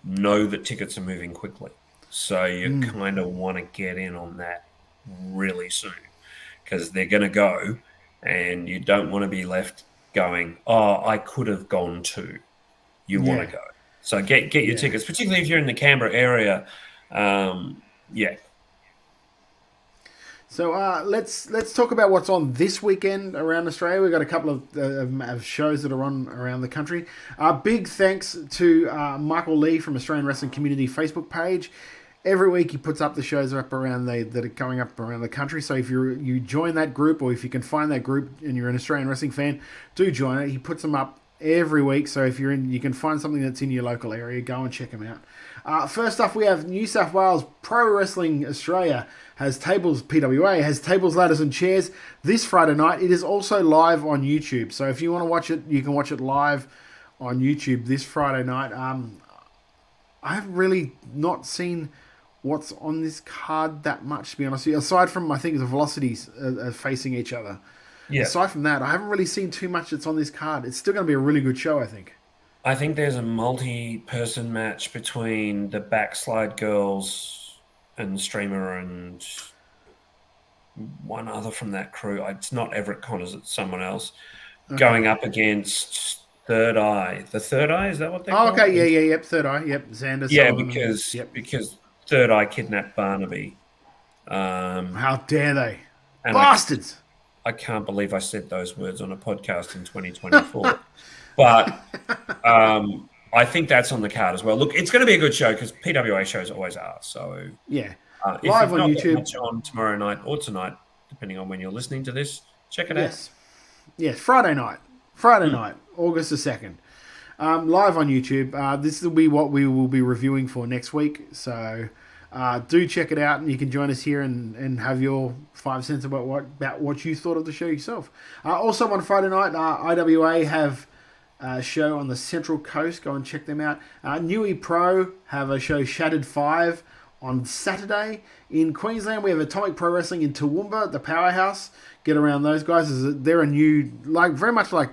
know that tickets are moving quickly. So you kind of want to get in on that really soon because they're going to go and you don't want to be left going, I could have gone too. You want to go. So get your tickets, particularly if you're in the Canberra area. So let's talk about what's on this weekend around Australia. We've got a couple of shows that are on around the country. Big thanks to Michael Lee from Australian Wrestling Community Facebook page. Every week he puts up the shows that are coming up around the country. So if you join that group, or if you can find that group and you're an Australian wrestling fan, do join it. He puts them up every week. So if you can find something that's in your local area, go and check them out. First up, we have New South Wales Pro Wrestling Australia PWA has tables, ladders, and chairs this Friday night. It is also live on YouTube. So if you want to watch it, you can watch it live on YouTube this Friday night. I've really not seen what's on this card that much, to be honest with you. Aside from, I think, the velocities facing each other. Yeah. Aside from that, I haven't really seen too much that's on this card. It's still going to be a really good show, I think. I think there's a multi-person match between the Backslide Girls and Streamer and one other from that crew. It's not Everett Connors, it's someone else. Okay. Going up against Third Eye. The Third Eye, is that what they're called? Okay, yep, Third Eye, yep. Xander. Yeah, Sullivan. because Third Eye kidnapped Barnaby. How dare they? Bastards! I can't believe I said those words on a podcast in 2024. But I think that's on the card as well. Look, it's going to be a good show because PWA shows always are. So yeah, live on YouTube on tomorrow night or tonight, depending on when you're listening to this. Check it out. Yes, Friday night, August the 2nd. Live on YouTube. This will be what we will be reviewing for next week. So do check it out, and you can join us here and have your 5 cents about what you thought of the show yourself. Also on Friday night, IWA have a show on the Central Coast. Go and check them out. Newey Pro have a show, Shattered 5, on Saturday. In Queensland, we have Atomic Pro Wrestling in Toowoomba, the Powerhouse. Get around those guys. They're a new, very much like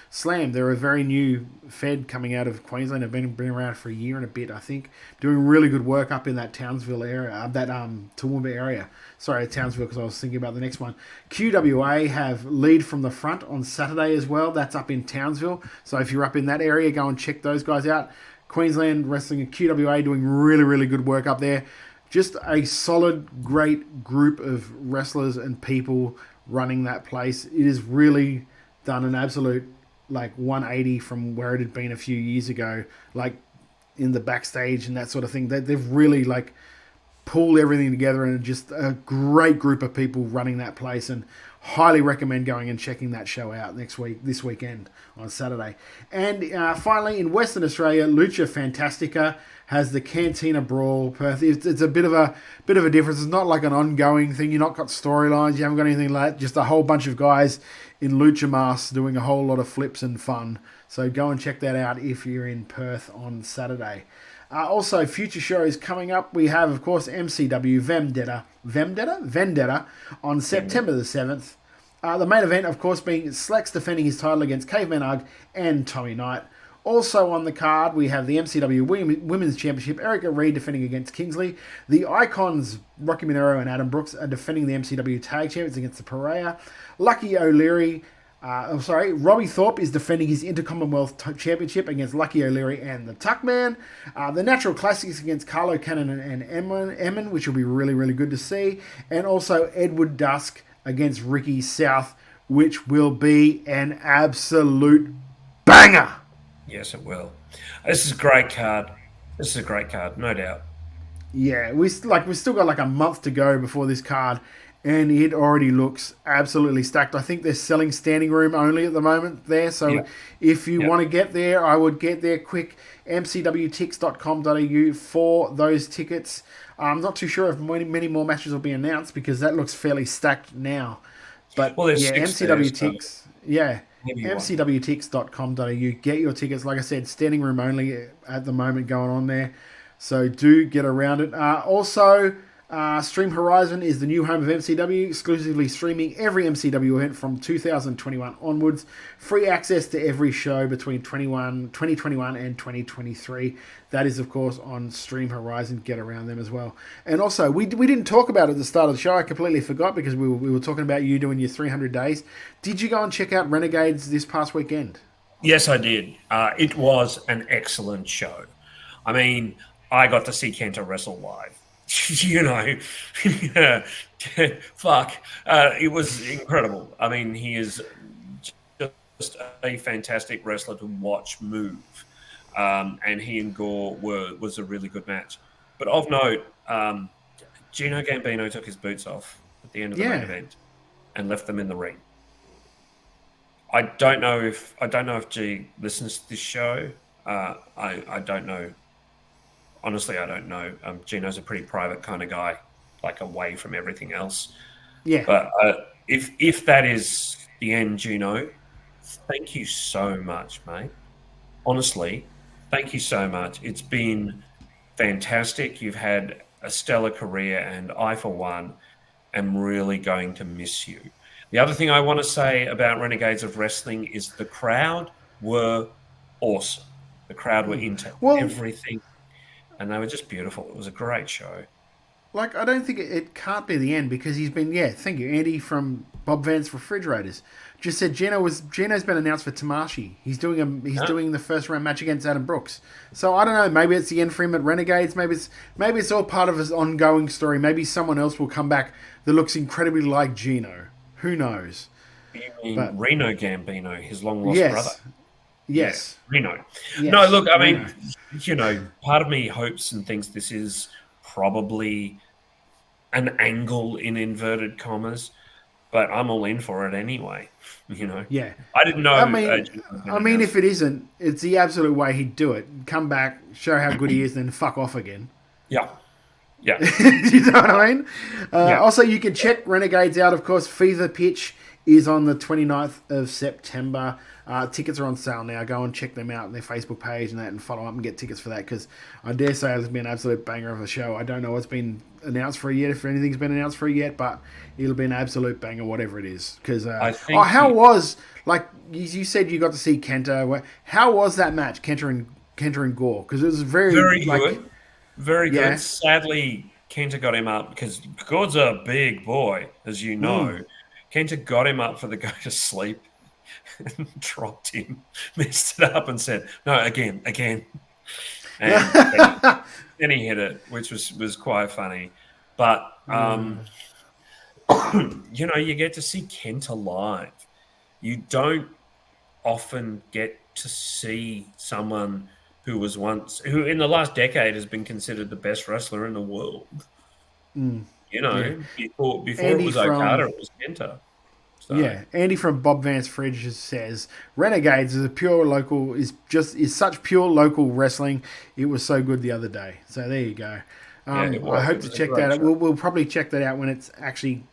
Slam. They're a very new fed coming out of Queensland. They've been around for a year and a bit, I think. Doing really good work up in that Townsville area, that Toowoomba area. Sorry, Townsville, because I was thinking about the next one. QWA have Lead from the Front on Saturday as well. That's up in Townsville. So if you're up in that area, go and check those guys out. Queensland Wrestling and QWA doing really, really good work up there. Just a solid, great group of wrestlers and people running that place. It has really done an absolute 180 from where it had been a few years ago. in the backstage and that sort of thing. They've really like pulled everything together, and just a great group of people running that place, and highly recommend going and checking that show out this weekend on Saturday. And finally, in Western Australia, Lucha Fantastica has the Cantina Brawl Perth. It's a bit of a difference. It's not like an ongoing thing. You've not got storylines. You haven't got anything like that. Just a whole bunch of guys in lucha masks doing a whole lot of flips and fun. So go and check that out if you're in Perth on Saturday. Also, future shows coming up. We have, of course, MCW Vendetta on September the 7th. The main event, of course, being Slex defending his title against Caveman Ugg and Tommy Knight. Also on the card, we have the MCW Women's Championship. Erica Reed defending against Kingsley. The Icons, Rocky Minero and Adam Brooks, are defending the MCW Tag Champions against the Pariah. Robbie Thorpe is defending his Intercommonwealth Championship against Lucky O'Leary and the Tuckman. The Natural Classics against Carlo Cannon and Emin, which will be really, really good to see. And also Edward Dusk against Ricky South, which will be an absolute banger. Yes, it will. This is a great card. No doubt. Yeah, we've still got like a month to go before this card, and it already looks absolutely stacked. I think they're selling standing room only at the moment there, so if you want to get there, I would get there quick. mcwtix.com.au for those tickets. I'm not too sure if many more matches will be announced, because that looks fairly stacked now. But MCWTix, mcwtix.com.au. Get your tickets. Like I said, standing room only at the moment going on there. So do get around it. Also, Stream Horizon is the new home of MCW, exclusively streaming every MCW event from 2021 onwards. Free access to every show between 2021 and 2023. That is, of course, on Stream Horizon. Get around them as well. And also, we didn't talk about it at the start of the show. I completely forgot, because we were talking about you doing your 300 days. Did you go and check out Renegades this past weekend? Yes, I did. It was an excellent show. I mean, I got to see Kenta wrestle live. It was incredible. I mean, he is just a fantastic wrestler to watch move. And he and Gore was a really good match. But of note, Gino Gambino took his boots off at the end of the main event and left them in the ring. I don't know if G listens to this show. I don't know. Honestly, I don't know. Gino's a pretty private kind of guy, like away from everything else. Yeah. But if that is the end, Gino, thank you so much, mate. Honestly, thank you so much. It's been fantastic. You've had a stellar career, and I, for one, am really going to miss you. The other thing I want to say about Renegades of Wrestling is the crowd were awesome. The crowd were into everything. And they were just beautiful. It was a great show. Like, I don't think it can't be the end, because he's been, thank you, Andy from Bob Van's Refrigerators. Just said Gino's been announced for Tamashi. He's doing the first round match against Adam Brooks. So I don't know, maybe it's the end for him at Renegades. Maybe it's all part of his ongoing story. Maybe someone else will come back that looks incredibly like Gino. Who knows? You mean Reno Gambino, his long lost brother? Yes. Yeah, Reno. Yes. No, look, I mean, part of me hopes and thinks this is probably an angle in inverted commas, but I'm all in for it anyway. Yeah. I didn't know. I mean, if it isn't, it's the absolute way he'd do it. Come back, show how good he is, then fuck off again. Yeah. Yeah. You know what I mean? Also, you can check Renegades out, of course. Fever Pitch is on the 29th of September. Tickets are on sale now. Go and check them out on their Facebook page and that, and follow up and get tickets for that, because I dare say it'll be an absolute banger of a show. I don't know what's been announced for it yet, if anything's been announced for it yet, but it'll be an absolute banger, whatever it is. Because like you said, you got to see Kenta. How was that match, Kenta and Gore? Because it was very good. Very good. Sadly, Kenta got him up, because Gore's a big boy, as you know. Kenta got him up for the go to sleep and dropped him, messed it up, and said, "No, again." And then he hit it, which was quite funny. But you get to see Kenta live. You don't often get to see someone who in the last decade has been considered the best wrestler in the world. Before Andy it was Okada, it was Kenta. So. Yeah, Andy from Bob Vance Fridge says Renegades is such pure local wrestling. It was so good the other day. So there you go. I hope to check that out. We'll probably check that out when it actually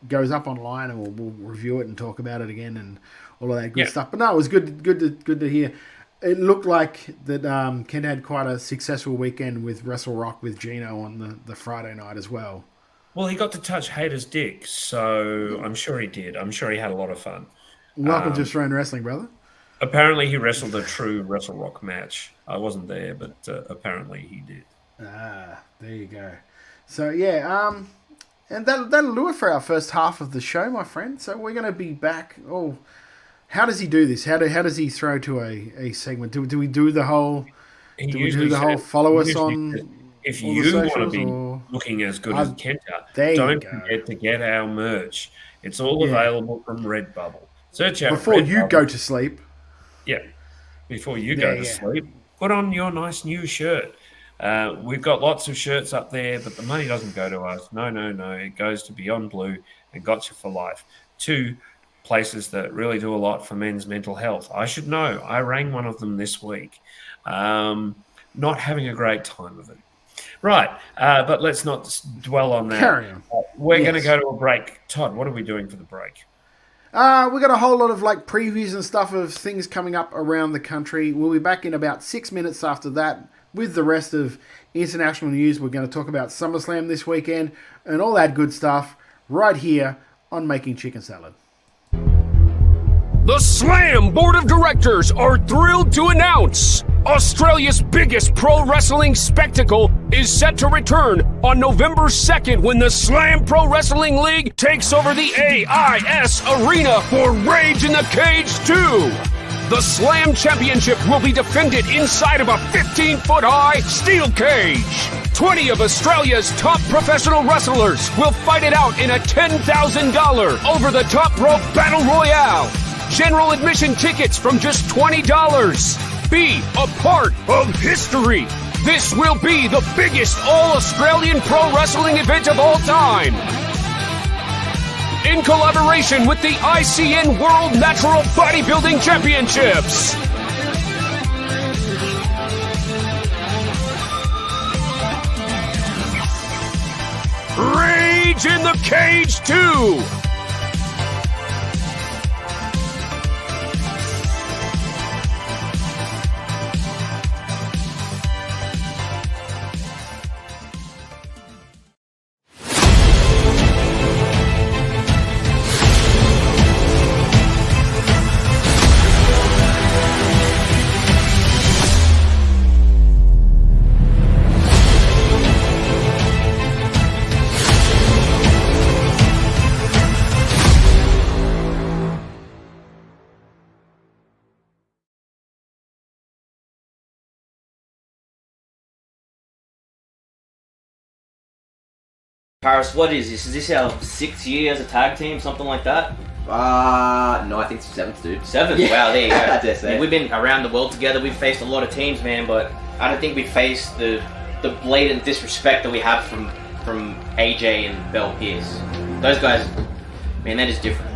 goes up online, and we'll review it and talk about it again and all of that good stuff. But no, it was good to hear. It looked like that Ken had quite a successful weekend with Wrestle Rock with Gino on the Friday night as well. Well, he got to touch Hater's dick, so I'm sure he did. I'm sure he had a lot of fun. Welcome to Australian Wrestling, brother. Apparently, he wrestled a true Wrestle Rock match. I wasn't there, but apparently he did. There you go. So, and that'll do it for our first half of the show, my friend. So we're going to be back. Oh, how does he do this? How does he throw to a segment? Do we do the whole? Follow us on? If you want to be looking as good as Kenta, don't forget to get our merch. It's all available from Redbubble. Search out before Redbubble. You go to sleep. Yeah, before you go to sleep, put on your nice new shirt. We've got lots of shirts up there, but the money doesn't go to us. No. It goes to Beyond Blue and Gotcha for Life. 2 places that really do a lot for men's mental health. I should know. I rang one of them this week. Not having a great time of it. Right, but let's not dwell on that. Carry on. We're going to go to a break. Todd, what are we doing for the break? We got a whole lot of previews and stuff of things coming up around the country. We'll be back in about 6 minutes after that with the rest of international news. We're going to talk about SummerSlam this weekend and all that good stuff right here on Making Chicken Salad. The Slam Board of Directors are thrilled to announce Australia's biggest pro wrestling spectacle is set to return on November 2nd when the Slam Pro Wrestling League takes over the AIS Arena for Rage in the Cage 2. The Slam Championship will be defended inside of a 15-foot high steel cage. 20 of Australia's top professional wrestlers will fight it out in a $10,000 over-the-top rope battle royale. General admission tickets from just $20. Be a part of history. This will be the biggest all-Australian pro wrestling event of all time. In collaboration with the ICN World Natural Bodybuilding Championships. Rage in the Cage 2. Paris, what is this? Is this our 6th year as a tag team, something like that? No, I think it's 7th, dude. 7th? Yeah. Wow, there you go. I dare say. We've been around the world together. We've faced a lot of teams, man, but I don't think we've faced the blatant disrespect that we have from AJ and Bell Pierce. Those guys, man, that is different.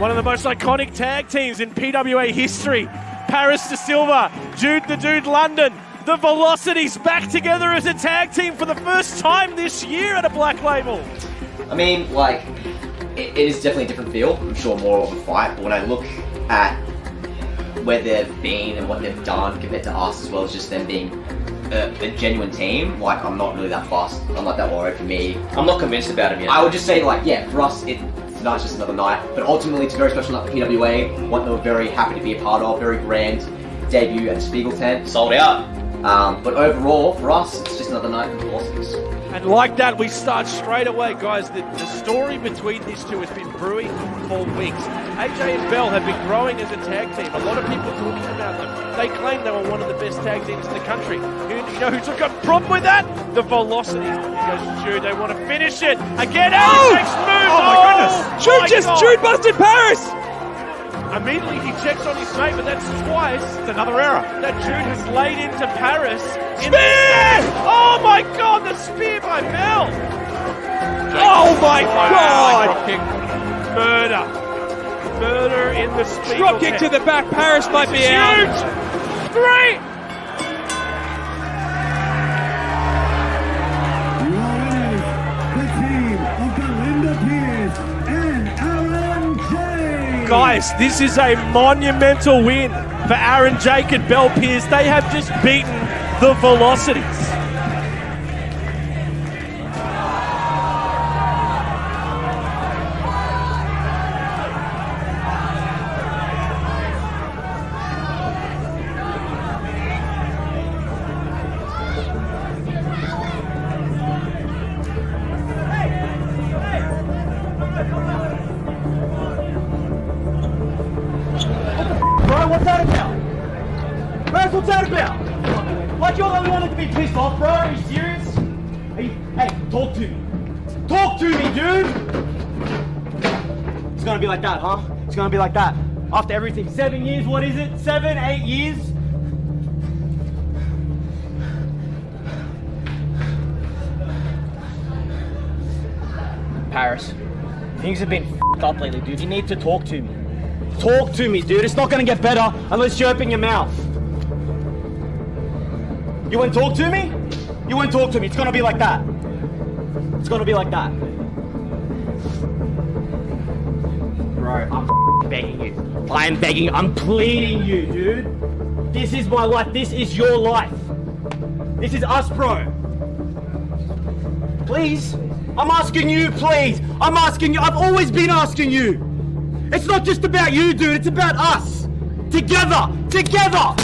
One of the most iconic tag teams in PWA history. Paris De Silva, Jude the Dude London. The Velocities back together as a tag team for the first time this year at a Black Label. I mean, it is definitely a different feel. I'm sure more of a fight, but when I look at where they've been and what they've done compared to us, as well as just them being a genuine team, I'm not really that fussed. I'm not that worried for me. I'm not convinced about him yet. I would just say, for us, tonight's just another night, but ultimately it's a very special night for PWA, one that we're very happy to be a part of, very grand debut at the Spiegel tent. Sold out. But overall, for us, it's just another night for the Velocities. And like that, we start straight away, guys. The story between these two has been brewing for weeks. AJ and Bell have been growing as a tag team. A lot of people talking about them. They claim they were one of the best tag teams in the country. You know who took a problem with that? The Velocities. goes Jude. They want to finish it. Again, Aaron Jake's move. Oh my goodness. Jude busted Paris. Immediately he checks on his mate, but that's twice. It's another error. That Jude has laid into Paris. Spear! Oh my God, the spear by Bell. Oh my God. Murder in the spear. Drop kick to the back. Paris might be out. Three. Guys, this is a monumental win for Aaron Jake and Bell Pierce. They have just beaten the Velocities. What's that about? Bryce, what's that about? Like you're the only one that can be pissed off, bro? Are you serious? Hey, talk to me. Talk to me, dude! It's gonna be like that, huh? It's gonna be like that. After everything. 7 years, what is it? 7, 8 years? Paris, things have been f***ed up lately, dude. You need to talk to me. Talk to me, dude. It's not gonna get better unless you open your mouth. You won't talk to me? You won't talk to me. It's gonna be like that. It's gonna be like that. Bro, I'm begging you. I am begging you. I'm pleading you, dude. This is my life. This is your life. This is us, bro. Please. I'm asking you, please. I'm asking you. I've always been asking you. It's not just about you, dude. It's about us. Together. Together.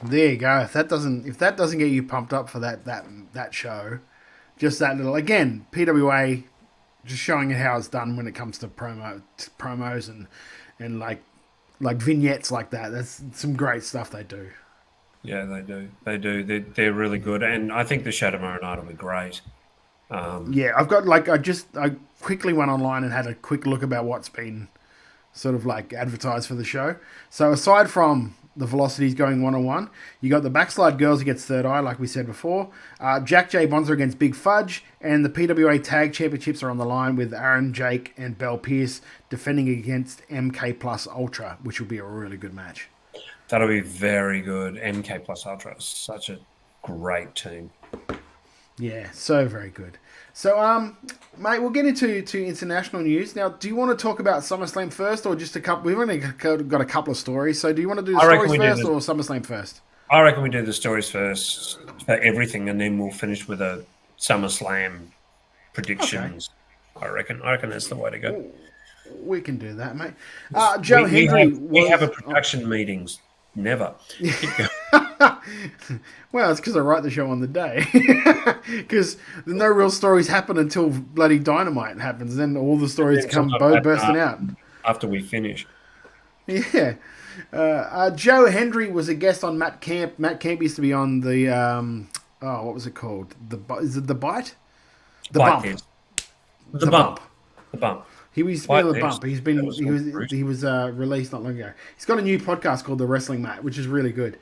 There you go. If that doesn't get you pumped up for that show, just that little, again, PWA just showing how it's done when it comes to promos and like vignettes like that. That's some great stuff they do. Yeah, they do. They're really good, and I think the show tomorrow night will be great. Yeah, I've got I quickly went online and had a quick look about what's been sort of like advertised for the show. So aside from the Velocities going 1-on-1, you got the Backslide Girls against Third Eye, like we said before. Jack J. Bonza against Big Fudge, and the PWA Tag Championships are on the line with Aaron Jake and Bell Pierce defending against MK Plus Ultra, which will be a really good match. That'll be very good. MK Plus Ultra is such a great team. Yeah, so very good. So, mate, we'll get into international news. Now, do you want to talk about SummerSlam first or just a couple? We've only got a couple of stories. So do you want to do the stories first or SummerSlam first? I reckon we do the stories first for everything, and then we'll finish with a SummerSlam predictions. Okay. I reckon that's the way to go. We can do that, mate. Joe Hendry. We have a production meetings. Never. Well, it's because I write the show on the day. Because no real stories happen until bloody Dynamite happens. Then all the stories come bursting out. After we finish. Yeah. Joe Hendry was a guest on Matt Camp. Matt Camp used to be on the... what was it called? Is it The Bite? The Bump. Yes. The Bump. The Bump. He used to be on The Bump. He was released not long ago. He's got a new podcast called The Wrestling Mat, which is really good.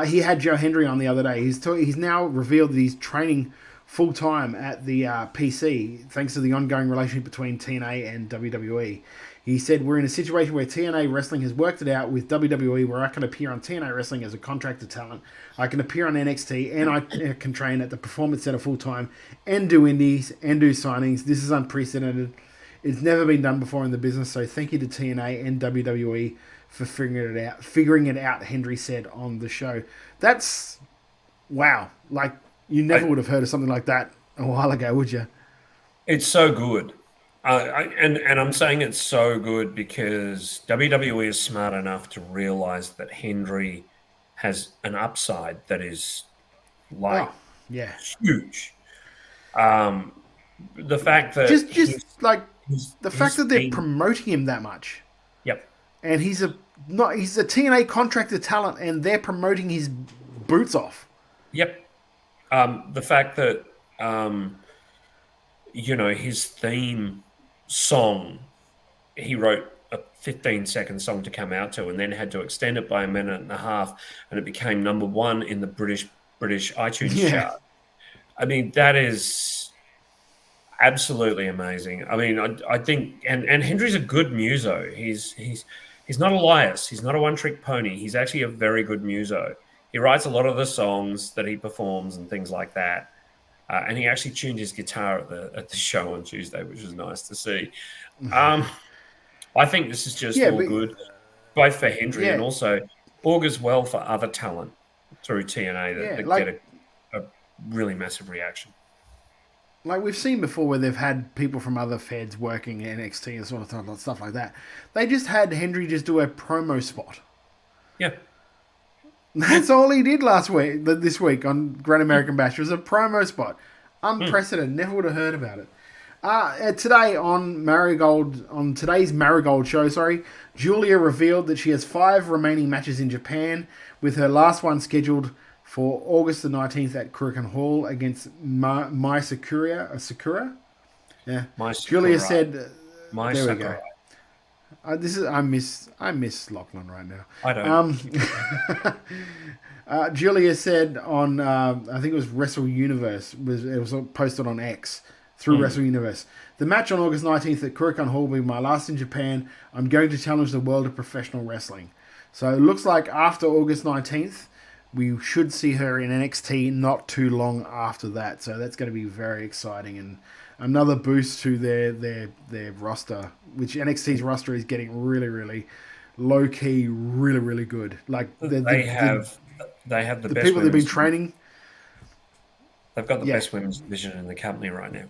He had Joe Hendry on the other day. He's now revealed that he's training full time at the PC thanks to the ongoing relationship between TNA and WWE. He said, "We're in a situation where TNA Wrestling has worked it out with WWE where I can appear on TNA Wrestling as a contracted talent. I can appear on NXT and I can train at the Performance Center full time and do indies and do signings. This is unprecedented. It's never been done before in the business, so thank you to TNA and WWE for figuring it out, Hendry said on the show. That's, wow. Like, you never would have heard of something like that a while ago, would you? It's so good. And I'm saying it's so good because WWE is smart enough to realize that Hendry has an upside that is like huge. The fact that the fact that they're promoting him that much. Yep. And he's a TNA contractor talent, and they're promoting his boots off. Yep. The fact that his theme song, he wrote a 15-second song to come out to, and then had to extend it by a minute and a half, and it became number one in the British iTunes chart. I mean, that is absolutely amazing. I mean, I think, and Hendry's a good muso. He's not Elias. He's not a one-trick pony. He's actually a very good muso. He writes a lot of the songs that he performs and things like that. And he actually tuned his guitar at the show on Tuesday, which was nice to see. I think this is just good, both for Hendry and also augurs well for other talent through TNA that get a really massive reaction. Like we've seen before where they've had people from other feds working in NXT and sort of stuff like that. They just had Hendry just do a promo spot. Yeah. That's all he did this week on Great American Bash. It was a promo spot. Unprecedented. Never would have heard about it. Today on today's Marigold show, Julia revealed that she has 5 remaining matches in Japan, with her last one scheduled for August the 19th at Kurikan Hall against Mai Sakura. Yeah. Julia said, Mai there Sakura. We go. I miss Lachlan right now. I don't. Julia said on I think it was Wrestle Universe, it was posted on X through Wrestle Universe. The match on August 19th at Kurikan Hall will be my last in Japan. I'm going to challenge the world of professional wrestling. So it looks like after August 19th, we should see her in NXT not too long after that. So that's going to be very exciting and another boost to their roster, which NXT's roster is getting really, really low key, really, really good. Like they have the best people they've been training. They've got the best women's division in the company right now.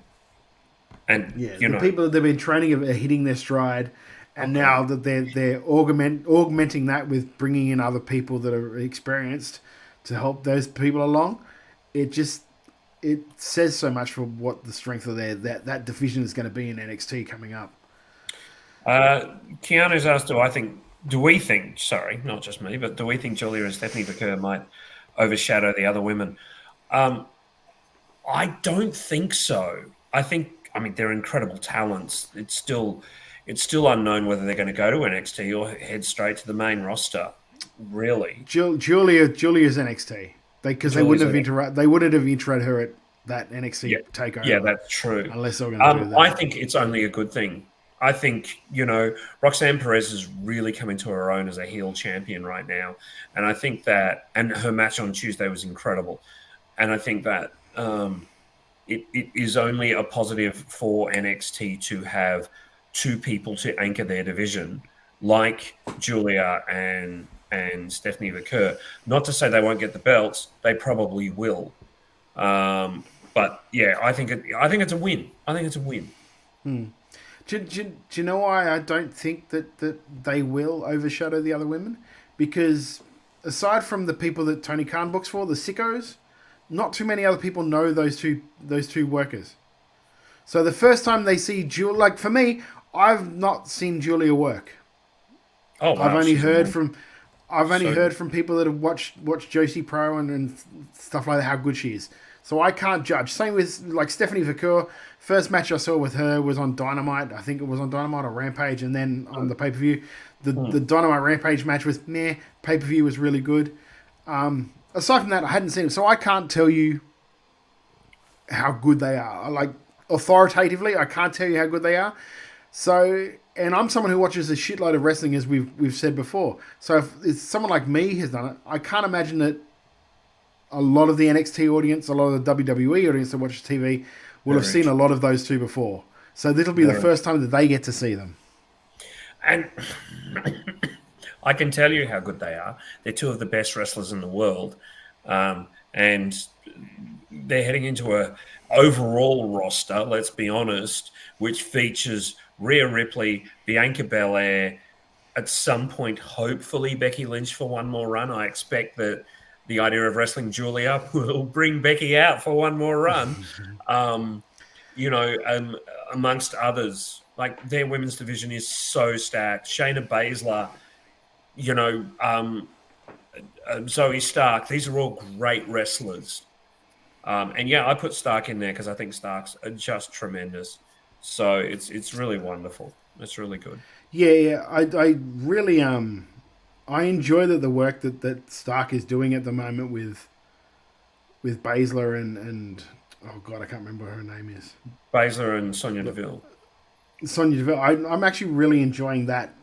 And the people that they've been training are hitting their stride, and now that they're augmenting that with bringing in other people that are experienced to help those people along, it says so much for what the strength of that division is going to be in NXT coming up. Keanu's asked, do we think, not just me, but do we think Julia and Stephanie Baker might overshadow the other women? I don't think so. I mean, they're incredible talents. It's still unknown whether they're going to go to NXT or head straight to the main roster. Really, Julia's NXT because they wouldn't have introed her at that NXT takeover. Yeah, that's true. Unless they're going to do that, I think it's only a good thing. I think Roxanne Perez has really come into her own as a heel champion right now, and I think that, and her match on Tuesday was incredible, and I think that it is only a positive for NXT to have 2 people to anchor their division, like Julia and Stephanie Vaquer. Not to say they won't get the belts; they probably will. But yeah, I think it's a win. I think it's a win. Do you know why I don't think that they will overshadow the other women? Because aside from the people that Tony Khan books for, the sickos, not too many other people know those two workers. So the first time they see Julia, like for me, I've not seen Julia work. Oh, wow. I've only heard from people that have watched Josie Pro and stuff like that, how good she is. So I can't judge. Same with like Stephanie Vaquer. First match I saw with her was on Dynamite. I think it was on Dynamite or Rampage, and then on the pay-per-view. The Dynamite Rampage match was meh. Pay-per-view was really good. Aside from that, I hadn't seen it, so I can't tell you how good they are. Like, authoritatively, I can't tell you how good they are. So, and I'm someone who watches a shitload of wrestling, as we've said before. So if someone like me has done it, I can't imagine that a lot of the NXT audience, a lot of the WWE audience that watches TV will have seen a lot of those two before. So this will be the first time that they get to see them. And I can tell you how good they are. They're two of the best wrestlers in the world. And they're heading into a overall roster, let's be honest, which features Rhea Ripley, Bianca Belair, at some point, hopefully Becky Lynch for one more run. I expect that the idea of wrestling Julia will bring Becky out for one more run. Amongst others, like their women's division is so stacked. Shayna Baszler, Zoe Stark, these are all great wrestlers. I put Stark in there because I think Stark's just tremendous. So it's really wonderful. It's really good. Yeah. I really I enjoy the work that Stark is doing at the moment with Baszler and oh god, I can't remember what her name is. Baszler and Sonya Deville. I'm actually really enjoying that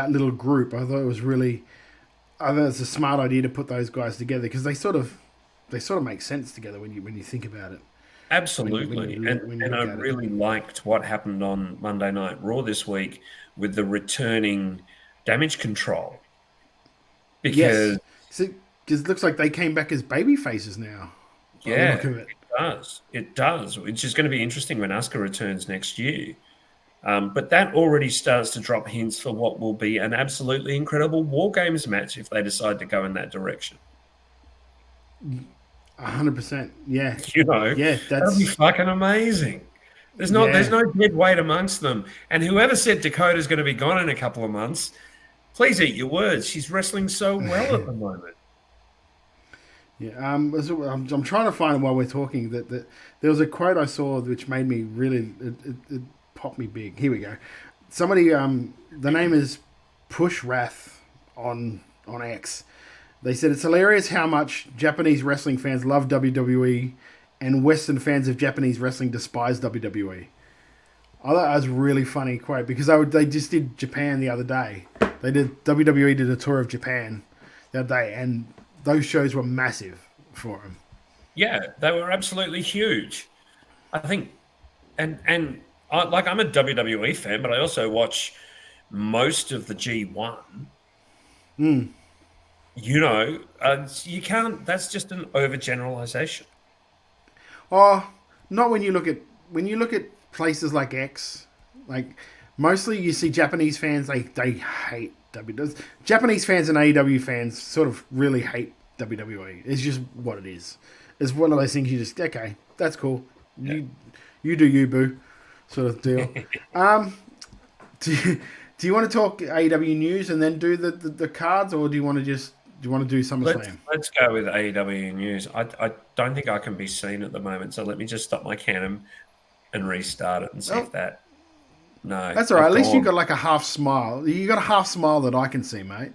little group. I thought it was a smart idea to put those guys together because they sort of make sense together when you think about it. Absolutely. And I really liked what happened on Monday Night Raw this week with the returning Damage Control. Because it looks like they came back as baby faces now. Yeah, it does. It does, which is going to be interesting when Asuka returns next year. But that already starts to drop hints for what will be an absolutely incredible War Games match if they decide to go in that direction. 100%, yeah. That'll be fucking amazing. There's no dead weight amongst them. And whoever said Dakota's going to be gone in a couple of months, please eat your words. She's wrestling so well at the moment. Yeah, I'm trying to find while we're talking that there was a quote I saw which made me really it popped me big. Here we go. Somebody, the name is Push Wrath on X. They said it's hilarious how much Japanese wrestling fans love WWE and Western fans of Japanese wrestling despise WWE. I thought that was a really funny quote because they just did Japan the other day. WWE did a tour of Japan the other day, and those shows were massive for them. Yeah, they were absolutely huge. I think, and I'm a WWE fan, but I also watch most of the G1. You can't. That's just an overgeneralization. Oh, not when you look at places like X. Like mostly, you see Japanese fans. They hate WWE. Japanese fans and AEW fans sort of really hate WWE. It's just what it is. It's one of those things you just okay. That's cool. Yeah. You do you, boo, sort of deal. Do you want to talk AEW news and then do the cards, or do you want to do Summerslam? Let's go with AEW news. I don't think I can be seen at the moment, so let me just stop my cannon and restart it and see if that. No, that's all right. At least you got like a half smile. You got a half smile that I can see, mate.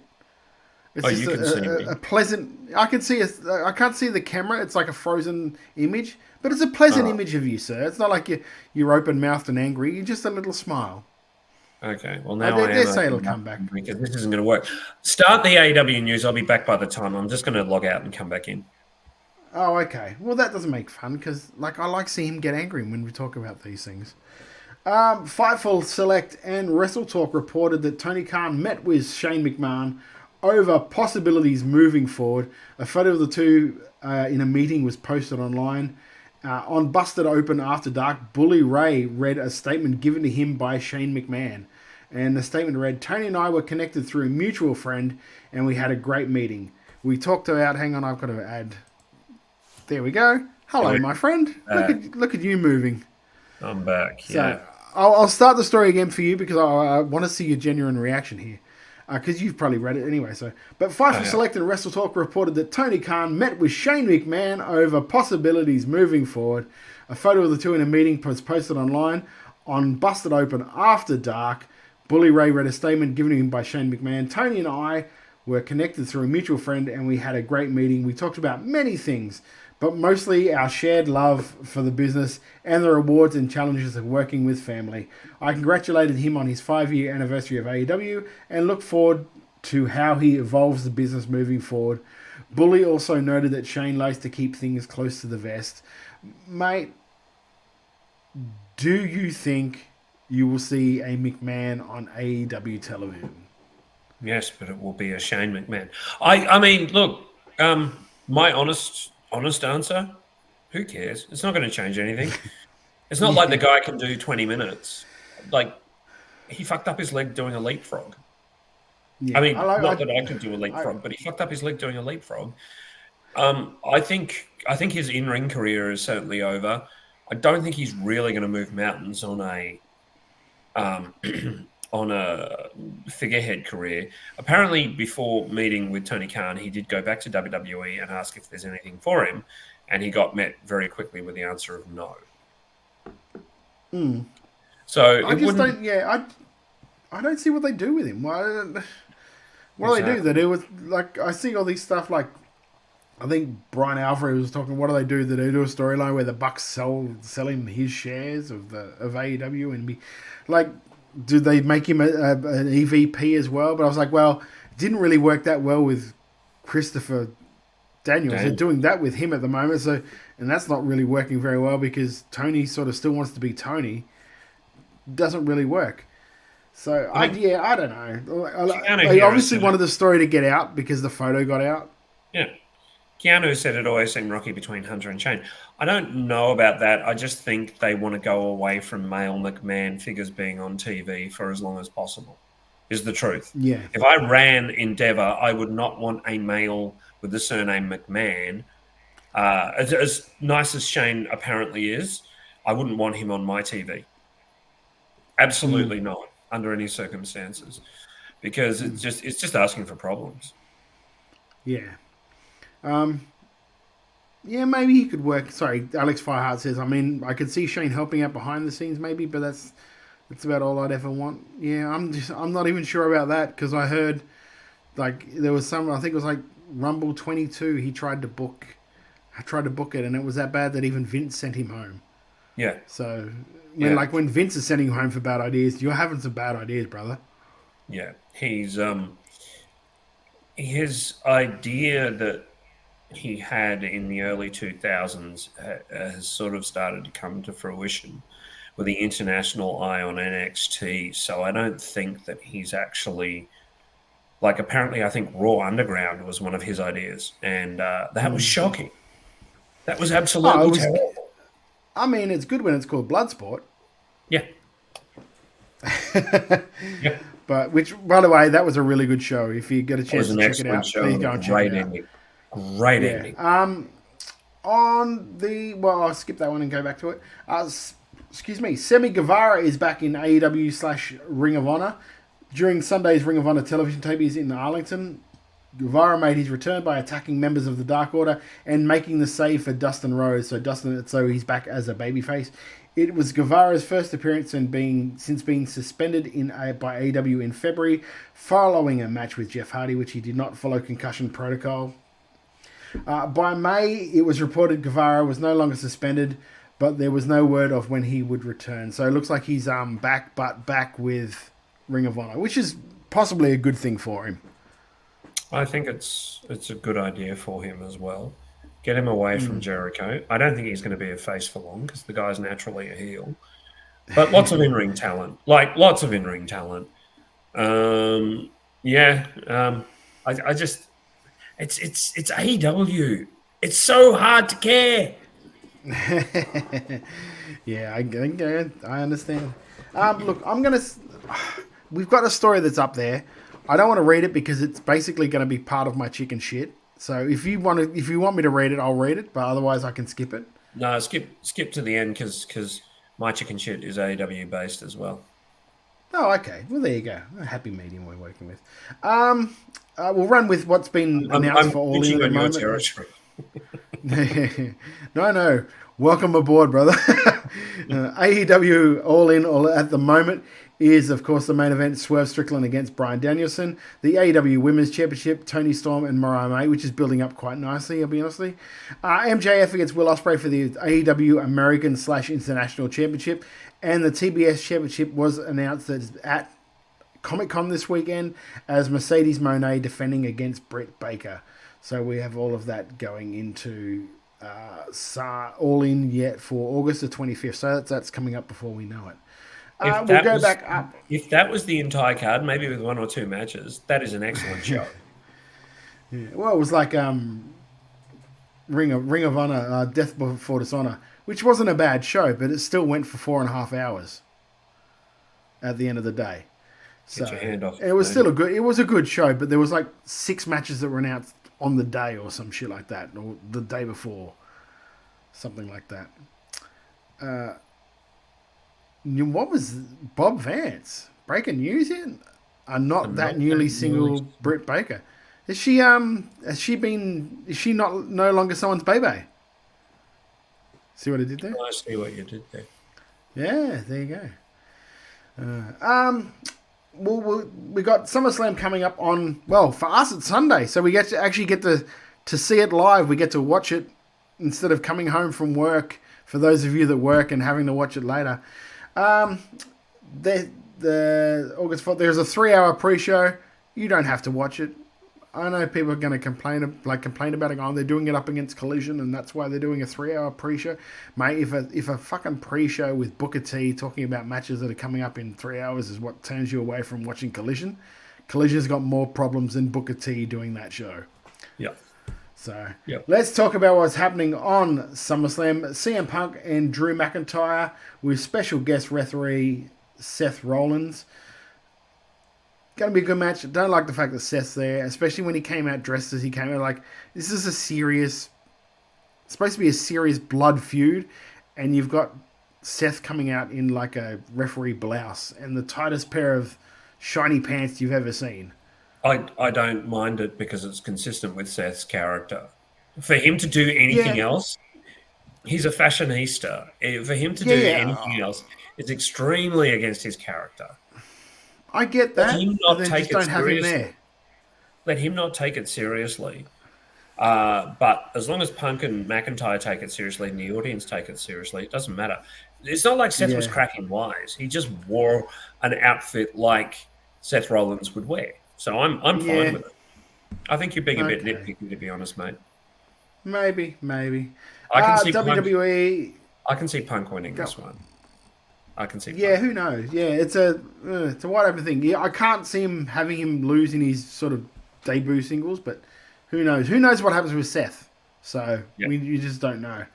It's you can see me. A pleasant. I can see. I can't see the camera. It's like a frozen image, but it's a pleasant image of you, sir. It's not like you're open mouthed and angry. You're just a little smile. Okay, well now I say it'll come back because this isn't going to work. Start the AEW news. I'll be back by the time. I'm just going to log out and come back in. Oh, okay. Well, that doesn't make fun because, I like seeing him get angry when we talk about these things. Fightful Select and Wrestle Talk reported that Tony Khan met with Shane McMahon over possibilities moving forward. A photo of the two in a meeting was posted online. On Busted Open After Dark, Bully Ray read a statement given to him by Shane McMahon. And the statement read, Tony and I were connected through a mutual friend and we had a great meeting. We talked about, hang on, I've got to add. There we go. Hello, my friend. Look at you moving. I'm back. So I'll start the story again for you because I want to see your genuine reaction here. Because you've probably read it anyway. But Fightful Select and Wrestle Talk reported that Tony Khan met with Shane McMahon over possibilities moving forward. A photo of the two in a meeting was posted online on Busted Open After Dark. Bully Ray read a statement given to him by Shane McMahon. Tony and I were connected through a mutual friend and we had a great meeting. We talked about many things, but mostly our shared love for the business and the rewards and challenges of working with family. I congratulated him on his 5-year anniversary of AEW and look forward to how he evolves the business moving forward. Bully also noted that Shane likes to keep things close to the vest. Mate, do you think you will see a McMahon on AEW television. Yes, but it will be a Shane McMahon. I mean, look, my honest answer, who cares? It's not going to change anything. It's not like the guy can do 20 minutes. Like, he fucked up his leg doing a leapfrog. Yeah, I mean, not that I could do a leapfrog, but he fucked up his leg doing a leapfrog. I think his in-ring career is certainly over. I don't think he's really going to move mountains on a on a figurehead career. Apparently, before meeting with Tony Khan, he did go back to WWE and ask if there's anything for him, and he got met very quickly with the answer of no. So I just don't. Yeah, I don't see what they do with him. What do they do? They do with like I see all these stuff like. I think Brian Alfred was talking. What do they do? They do a storyline where the Bucks sell him his shares of AEW and be like, do they make him an EVP as well? But I was like, well, it didn't really work that well with Christopher Daniels. They're doing that with him at the moment, so and that's not really working very well because Tony sort of still wants to be Tony. Doesn't really work. So I don't know. I obviously wanted the story to get out because the photo got out. Yeah. Keanu said it always seemed rocky between Hunter and Shane. I don't know about that. I just think they want to go away from male McMahon figures being on TV for as long as possible, is the truth. Yeah. If I ran Endeavour, I would not want a male with the surname McMahon. As nice as Shane apparently is, I wouldn't want him on my TV. Absolutely not, under any circumstances. Because it's just asking for problems. Yeah. Yeah, maybe he could work. Sorry, Alex Fireheart says, I mean, I could see Shane helping out behind the scenes maybe, but that's about all I'd ever want. Yeah, I'm not even sure about that because I heard like there was some, I think it was like Rumble 22, he tried to book it and it was that bad that even Vince sent him home. Yeah. So when Vince is sending you home for bad ideas, you're having some bad ideas, brother. Yeah. He's his idea that he had in the early 2000s has sort of started to come to fruition with the international eye on NXT. So I don't think that he's actually like apparently I think Raw Underground was one of his ideas, and that was shocking. That was absolutely terrible. I mean, it's good when it's called Bloodsport. Yeah. Yeah. But which, by the way, that was a really good show. If you get a chance to check it out, please go and check it out. Great ending. I'll skip that one and go back to it. Excuse me. Sammy Guevara is back in AEW / Ring of Honor. During Sunday's Ring of Honor television tapings in Arlington, Guevara made his return by attacking members of the Dark Order and making the save for Dustin Rhodes. So he's back as a babyface. It was Guevara's first appearance since being suspended by AEW in February, following a match with Jeff Hardy, which he did not follow concussion protocol. By May, it was reported Guevara was no longer suspended, but there was no word of when he would return. So it looks like he's back with Ring of Honor, which is possibly a good thing for him. I think it's a good idea for him as well. Get him away from Jericho. I don't think he's going to be a face for long because the guy's naturally a heel. But lots of in-ring talent. Lots of in-ring talent. I just... It's AEW. It's so hard to care. Yeah, I understand. Look, we've got a story that's up there. I don't want to read it because it's basically going to be part of my chicken shit. So if you want me to read it, I'll read it. But otherwise, I can skip it. No, skip to the end because my chicken shit is AEW based as well. Oh, okay. Well, there you go. A happy medium we're working with. We'll run with what's been announced for All In at the moment. Territory. No. Welcome aboard, brother. AEW All In at the moment is, of course, the main event, Swerve Strickland against Bryan Danielson. The AEW Women's Championship, Toni Storm and Mariah May, which is building up quite nicely, I'll be honest with you. MJF against Will Ospreay for the AEW American / International Championship. And the TBS Championship was announced at Comic-Con this weekend as Mercedes Moné defending against Britt Baker. So we have all of that going into All In yet for August the 25th. So that's coming up before we know it. If We'll go back up. If that was the entire card, maybe with 1 or 2 matches, that is an excellent show. Yeah. Well, it was like Ring of Honor, Death Before Dishonor, which wasn't a bad show, but it still went for 4.5 hours at the end of the day. So Get your hand off it was still a good show, but there was like 6 matches that were announced on the day or some shit like that, or the day before, something like that. What was Bob Vance breaking news here? Not that newly single Britt Baker. Is she no longer someone's baby? See what I did there? I see what you did there. Yeah, there you go. We got SummerSlam coming up on, well, for us it's Sunday, so we get to see it live. We get to watch it instead of coming home from work, for those of you that work and having to watch it later. The August 4th, there's a 3-hour pre-show. You don't have to watch it. I know people are going to complain about it. Oh, they're doing it up against Collision, and that's why they're doing a 3-hour pre-show. Mate, if a fucking pre-show with Booker T talking about matches that are coming up in 3 hours is what turns you away from watching Collision, Collision's got more problems than Booker T doing that show. Yeah. So yep. Let's talk about what's happening on SummerSlam. CM Punk and Drew McIntyre with special guest referee Seth Rollins. Going to be a good match. Don't like the fact that Seth's there, especially when he came out dressed as he came out. Like, this is supposed to be a serious blood feud, and you've got Seth coming out in like a referee blouse and the tightest pair of shiny pants you've ever seen. I don't mind it because it's consistent with Seth's character. For him to do anything else, he's a fashionista. For him to do anything else, it's extremely against his character. I get that. Let him not take it seriously. Let him not take it seriously. But as long as Punk and McIntyre take it seriously and the audience take it seriously, it doesn't matter. It's not like Seth was cracking wise. He just wore an outfit like Seth Rollins would wear. So I'm fine with it. I think you're being a bit nitpicky, to be honest, mate. Maybe. I can see WWE. I can see Punk winning this one. I can see. Yeah, who knows? Yeah, it's a wide open thing. Yeah, I can't see having him lose in his sort of debut singles, but who knows? Who knows what happens with Seth? So you just don't know.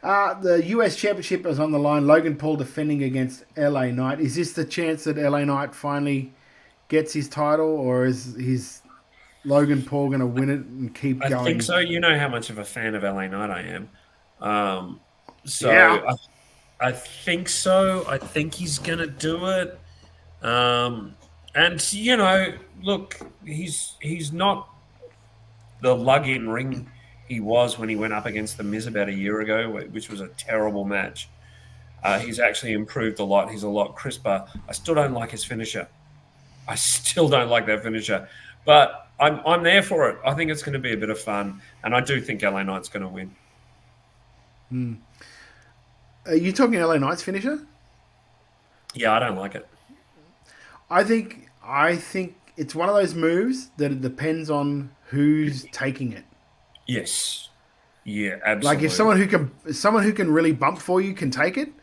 The US Championship is on the line. Logan Paul defending against LA Knight. Is this the chance that LA Knight finally gets his title, or is Logan Paul going to win it and keep going? I think so. You know how much of a fan of LA Knight I am. I think so. I think he's going to do it. And, you know, look, he's not the lug-in ring he was when he went up against The Miz about a year ago, which was a terrible match. He's actually improved a lot. He's a lot crisper. I still don't like his finisher. I still don't like that finisher. But I'm there for it. I think it's going to be a bit of fun. And I do think LA Knight's going to win. Are you talking LA Knight's finisher? Yeah, I don't like it. I think it's one of those moves that it depends on who's taking it. Yes. Yeah, absolutely. Like if someone who can really bump for you can take it,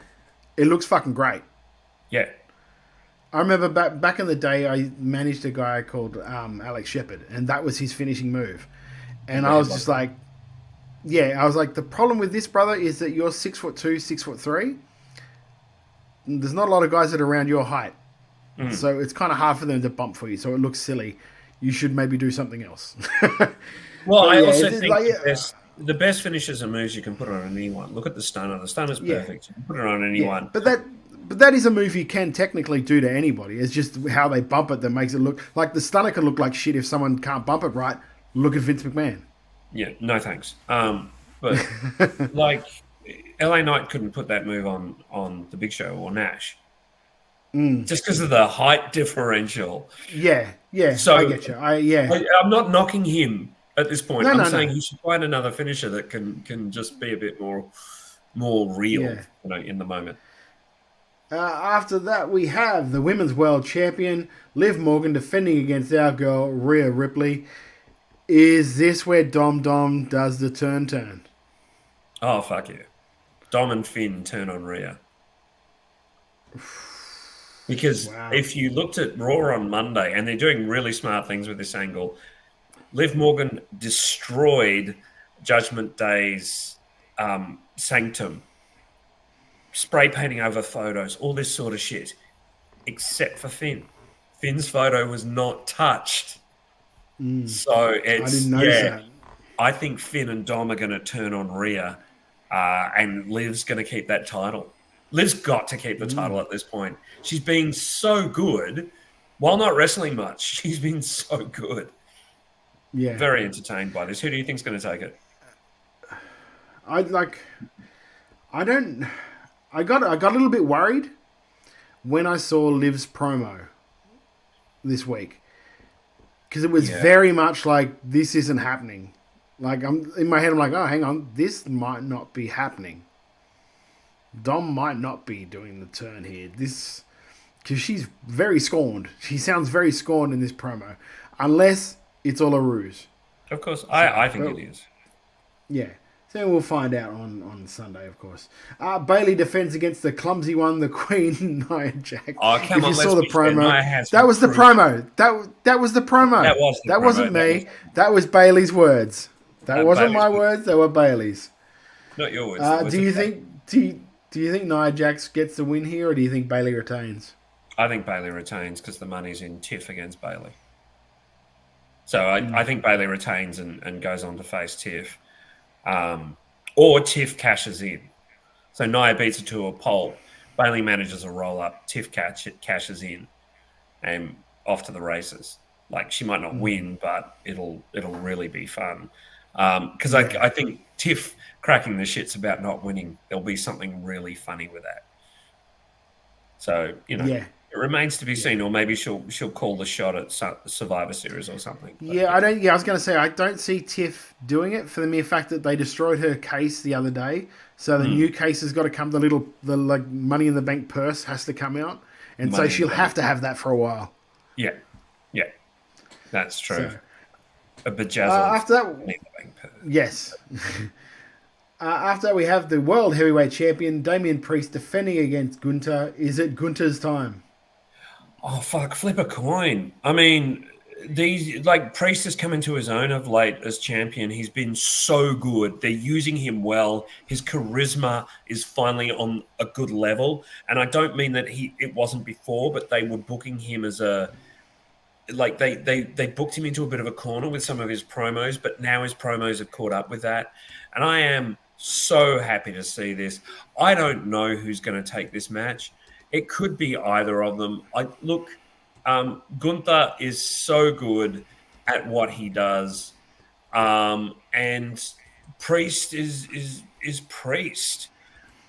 it looks fucking great. Yeah. I remember back in the day, I managed a guy called Alex Shepard, and that was his finishing move. And I was just like, I was like, the problem with this, brother, is that you're 6'2", 6'3". There's not a lot of guys that are around your height. So it's kind of hard for them to bump for you. So it looks silly. You should maybe do something else. Well, I also think the best finishes and moves you can put on anyone. Look at the stunner. The stunner's perfect. You can put it on anyone. But that is a move you can technically do to anybody. It's just how they bump it that makes it look like the stunner can look like shit if someone can't bump it right. Look at Vince McMahon. Yeah, no thanks. But like LA Knight couldn't put that move on the Big Show or Nash. Just because of the height differential. Yeah. So I get you. I'm not knocking him at this point. I'm saying he should find another finisher that can just be a bit more real, in the moment. After that, we have the Women's World Champion, Liv Morgan, defending against our girl, Rhea Ripley. Is this where Dom does the turn? Oh, fuck yeah. Dom and Finn turn on Rhea. Because if you looked at Raw on Monday, and they're doing really smart things with this angle, Liv Morgan destroyed Judgment Day's sanctum, spray painting over photos, all this sort of shit, except for Finn. Finn's photo was not touched. So it's, I didn't notice that. I think Finn and Dom are going to turn on Rhea, and Liv's going to keep that title. Liv's got to keep the title at this point. She's been so good, while not wrestling much. She's been so good. Yeah, very entertained by this. Who do you think's going to take it? I got a little bit worried when I saw Liv's promo this week, because it was very much like, this isn't happening. Like, I'm in my head, I'm like, oh, hang on, this might not be happening. Dom might not be doing the turn here. This, because she's very scorned. She sounds very scorned in this promo, unless it's all a ruse. Of course, I think it is. Yeah. So we'll find out on Sunday, of course. Bailey defends against the clumsy one, the Queen, Nia Jax. Oh, come on, you saw the promo, that was the promo. That was the promo. That wasn't me. That was Bailey's words. That wasn't my words. They were Bailey's. Not your words. Do you think Nia Jax gets the win here, or do you think Bailey retains? I think Bailey retains because the money's in Tiff against Bailey. So I think Bailey retains and goes on to face Tiff. Or Tiff cashes in. So Nia beats her to a pulp. Bailey manages a roll up. Tiff cashes in, and off to the races. Like, she might not win, but it'll really be fun. Because I think Tiff cracking the shits about not winning, there'll be something really funny with that. So it remains to be seen, or maybe she'll call the shot at Survivor Series or something. But, I was going to say, I don't see Tiff doing it for the mere fact that they destroyed her case the other day. So the new case has got to come. The Money in the Bank purse has to come out, and so she'll have to have that for a while. Yeah, that's true. So, a bejazzled after that, Money in the Bank purse. Yes. After that, we have the World Heavyweight Champion Damian Priest defending against Gunther. Is it Gunther's time? Oh, fuck, flip a coin. I mean, Priest has come into his own of late as champion. He's been so good. They're using him well. His charisma is finally on a good level. And I don't mean that it wasn't before, but they were booking him as they booked him into a bit of a corner with some of his promos, but now his promos have caught up with that. And I am so happy to see this. I don't know who's going to take this match. It could be either of them. Gunther is so good at what he does, and Priest is Priest.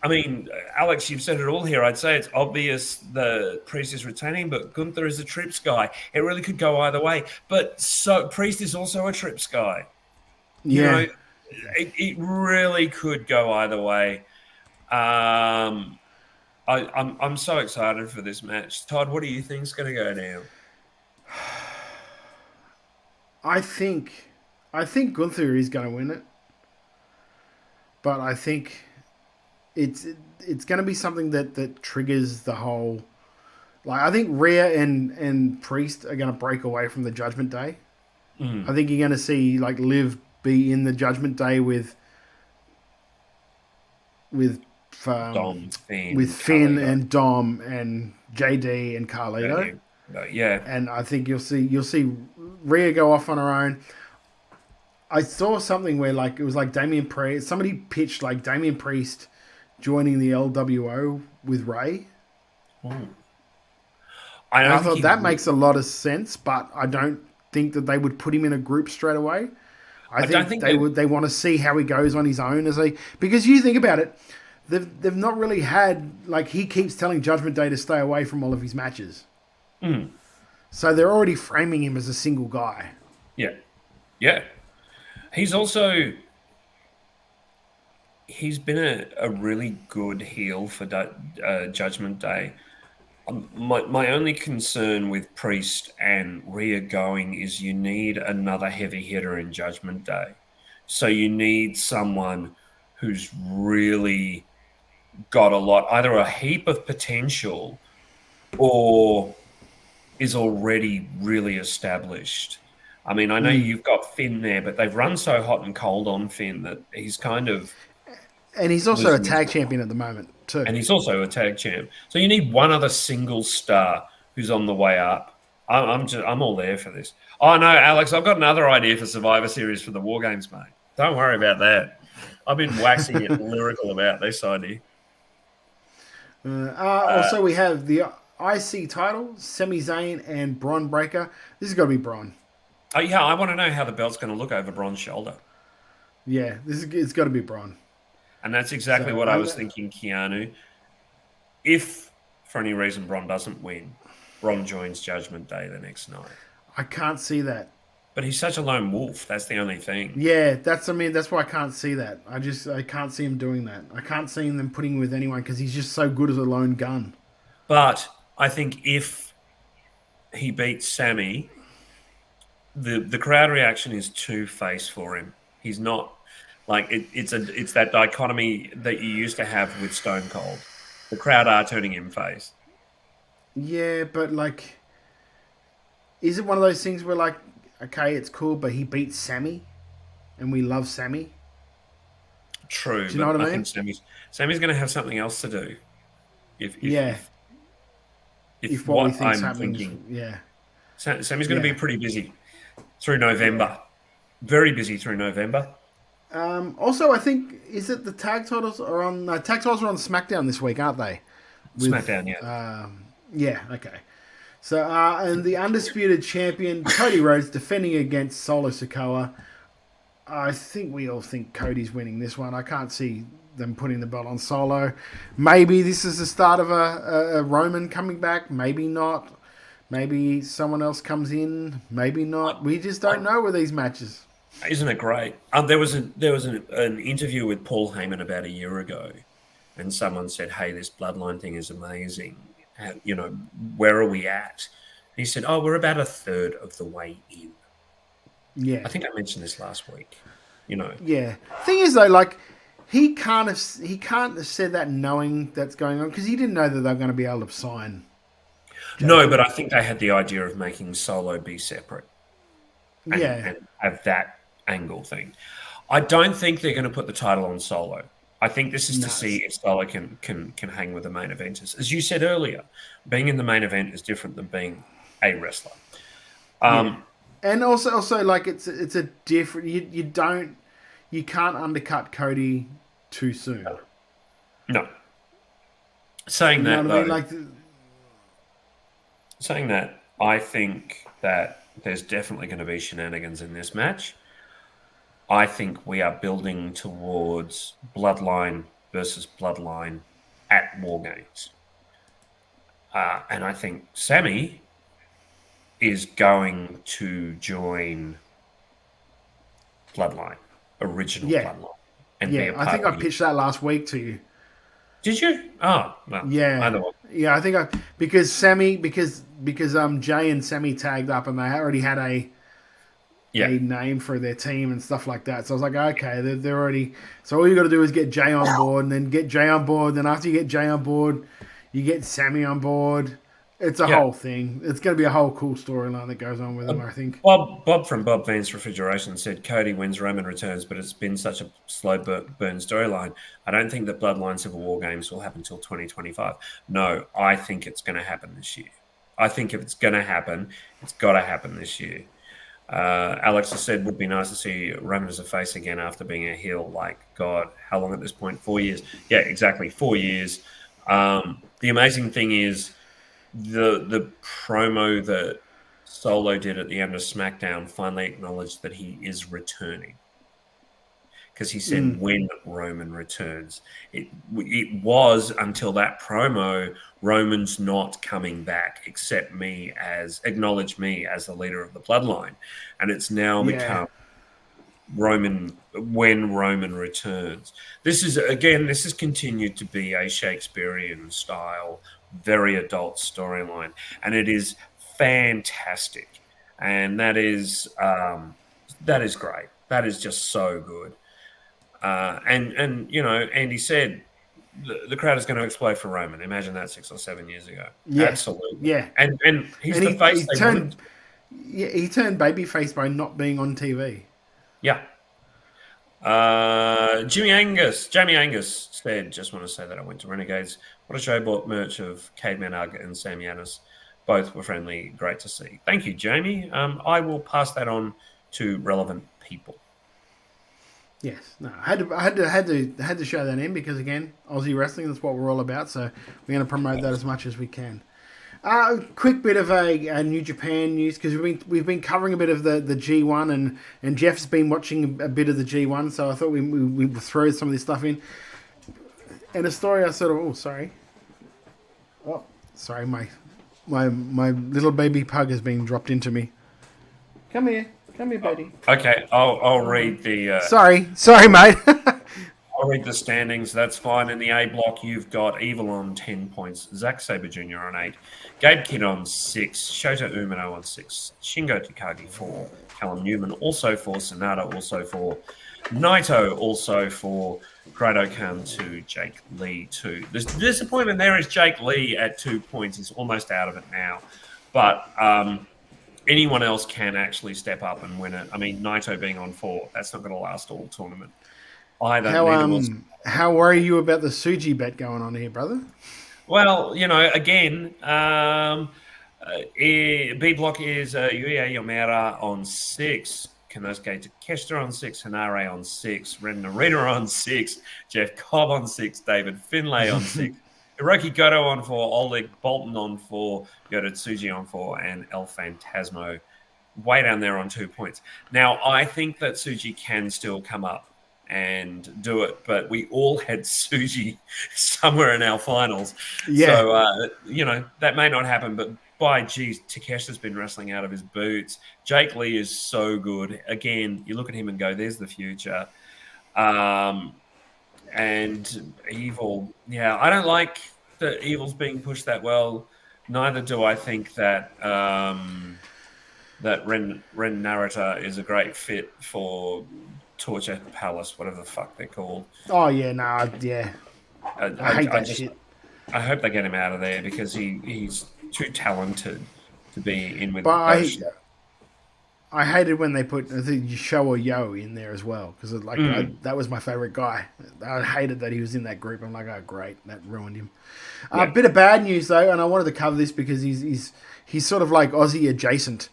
I mean, Alex, you've said it all here. I'd say it's obvious the Priest is retaining, but Gunther is a trips guy. It really could go either way. But Priest is also a trips guy. You know, it really could go either way. I'm so excited for this match. Todd, what do you think is going to go down? I think Gunther is going to win it, but I think it's going to be something that triggers the whole. Like, I think Rhea and Priest are going to break away from the Judgment Day. I think you're going to see Liv be in the Judgment Day with Finn and Dom and JD and Carlito. And I think you'll see Rhea go off on her own. I saw something where it was Damian Priest. Somebody pitched Damian Priest joining the LWO with Ray. I thought that makes a lot of sense, but I don't think that they would put him in a group straight away. I think they want to see how he goes on his own because you think about it. They've not really had, he keeps telling Judgment Day to stay away from all of his matches. So they're already framing him as a single guy. Yeah. He's been a really good heel for Judgment Day. My only concern with Priest and Rhea going is you need another heavy hitter in Judgment Day. So you need someone who's really got either a heap of potential or is already really established. I mean, I know you've got Finn there, but they've run so hot and cold on Finn that he's kind of... And he's also a tag champion at the moment, too. And he's also a tag champ. So you need one other single star who's on the way up. I'm all there for this. Oh, no, Alex, I've got another idea for Survivor Series for the War Games, mate. Don't worry about that. I've been waxing it lyrical about this idea. Also, we have the IC title, Sami Zayn and Braun Breaker. This has got to be Braun. Oh, yeah, I want to know how the belt's going to look over Braun's shoulder. Yeah, it's got to be Braun. And that's exactly what I was thinking, Keanu. If, for any reason, Braun doesn't win, Braun joins Judgment Day the next night. I can't see that. But he's such a lone wolf. That's the only thing. Yeah, that's why I can't see that. I can't see him doing that. I can't see them putting him with anyone because he's just so good as a lone gun. But I think if he beats Sammy, the crowd reaction is two-face for him. He's not like it's that dichotomy that you used to have with Stone Cold. The crowd are turning him face. Yeah, but like, is it one of those things where like, okay, it's cool, but he beats Sammy, and we love Sammy? True. Do you know what I mean? Sammy's going to have something else to do. If what we think's I'm happening, thinking, yeah. Sammy's going to be pretty busy through November. Very busy through November. Also, I think, is it the tag titles are on... tag titles are on SmackDown this week, aren't they? SmackDown, yeah. Yeah, okay. So, and the undisputed champion, Cody Rhodes, defending against Solo Sikoa. I think we all think Cody's winning this one. I can't see them putting the belt on Solo. Maybe this is the start of a Roman coming back. Maybe not. Maybe someone else comes in. Maybe not. We just don't know with these matches. Isn't it great? There was an interview with Paul Heyman about a year ago, and someone said, "Hey, this bloodline thing is amazing. You know, where are we at?" He said, "Oh, we're about a third of the way in." Yeah, I think I mentioned this last week. You know, yeah. Thing is, though, like he can't have said that knowing that's going on because he didn't know that they're going to be able to sign. No, but I think they had the idea of making Solo be separate. And have that angle thing. I don't think they're going to put the title on Solo. I think this is to see if Solo can hang with the main eventers. As you said earlier, being in the main event is different than being a wrestler. And also like it's a different. You can't undercut Cody too soon. No. Saying that, though, I mean? Saying that, I think that there's definitely going to be shenanigans in this match. I think we are building towards Bloodline versus Bloodline at War Games. And I think Sammy is going to join Bloodline, original Bloodline. And I think I pitched that last week to you. Did you? Oh, no. Yeah. Either way. Yeah, I think because Jay and Sammy tagged up and they already had a name for their team and stuff like that. So I was like, okay, they're already. So all you got to do is get Jay on board, and then get Jay on board. Then after you get Jay on board, you get Sammy on board. It's a whole thing. It's going to be a whole cool storyline that goes on with them, I think. Bob from Bob Vance Refrigeration said Cody wins, Roman returns, but it's been such a slow burn storyline. I don't think that Bloodline Civil War Games will happen until 2025. No, I think it's going to happen this year. I think if it's going to happen, it's got to happen this year. Alex has said would be nice to see Roman as a face again after being a heel. Like, God, how long at this point? 4 years. Yeah, exactly, 4 years. The amazing thing is, the promo that Solo did at the end of SmackDown finally acknowledged that he is returning. Because he said when Roman returns. It was until that promo, Roman's not coming back, acknowledge me as the leader of the bloodline. And it's now become Roman when Roman returns. This has continued to be a Shakespearean style, very adult storyline, and it is fantastic. And that is great. That is just so good. And you know, Andy said the crowd is going to explode for Roman. Imagine that 6 or 7 years ago. Yeah. Absolutely. Yeah. And he's the face they wanted. Yeah, he turned babyface by not being on TV. Yeah. Jamie Angus said, just want to say that I went to Renegades. What a show, bought merch of Caveman Ugg and Sam Yanis. Both were friendly. Great to see. Thank you, Jamie. I will pass that on to relevant people. Yes, no, I had to show that in because again, Aussie wrestling, that's what we're all about. So we're going to promote that as much as we can. Quick bit of a New Japan news because we've been covering a bit of the G1 and Jeff's been watching a bit of the G1, so I thought we would throw some of this stuff in. And a story I sort of sorry, my little baby pug has been dropped into me. Come here, baby. Okay, I'll read the. Sorry, mate. I'll read the standings. That's fine. In the A block, you've got Evil on 10 points, Zack Sabre Jr. on 8, Gabe Kidd on 6, Shota Umino on 6, Shingo Takagi 4, Callum Newman also 4, Sonata also 4, Naito also 4, Grado Khan 2, Jake Lee 2. The disappointment there is Jake Lee at 2 points. He's almost out of it now. But anyone else can actually step up and win it. I mean, Naito being on 4, that's not going to last all tournament. How worry you about the Suji bet going on here, brother? Well, again, B block is Yuya Yomera on 6, Konosuke Takeshita on 6, Hanare on 6, Ren Narita on 6, Jeff Cobb on 6, David Finlay on 6, Hiroki Goto on 4, Oleg Bolton on 4, Yota Tsuji on 4, and El Phantasmo way down there on 2 points. Now, I think that Tsuji can still come up and do it, but we all had Tsuji somewhere in our finals. Yeah. So, that may not happen, but by geez, Takeshita's been wrestling out of his boots. Jake Lee is so good. Again, you look at him and go, there's the future. And Evil, I don't like that Evil's being pushed that well. Neither do I think that that Ren Narita is a great fit for Torture Palace, whatever the fuck they're called. Oh, yeah, I hate that shit. I hope they get him out of there because he's too talented to be in with I hated when they put Showa Yo in there as well because that was my favorite guy. I hated that he was in that group. I'm like, oh, great, that ruined him. A bit of bad news though, and I wanted to cover this because he's sort of like Aussie adjacent.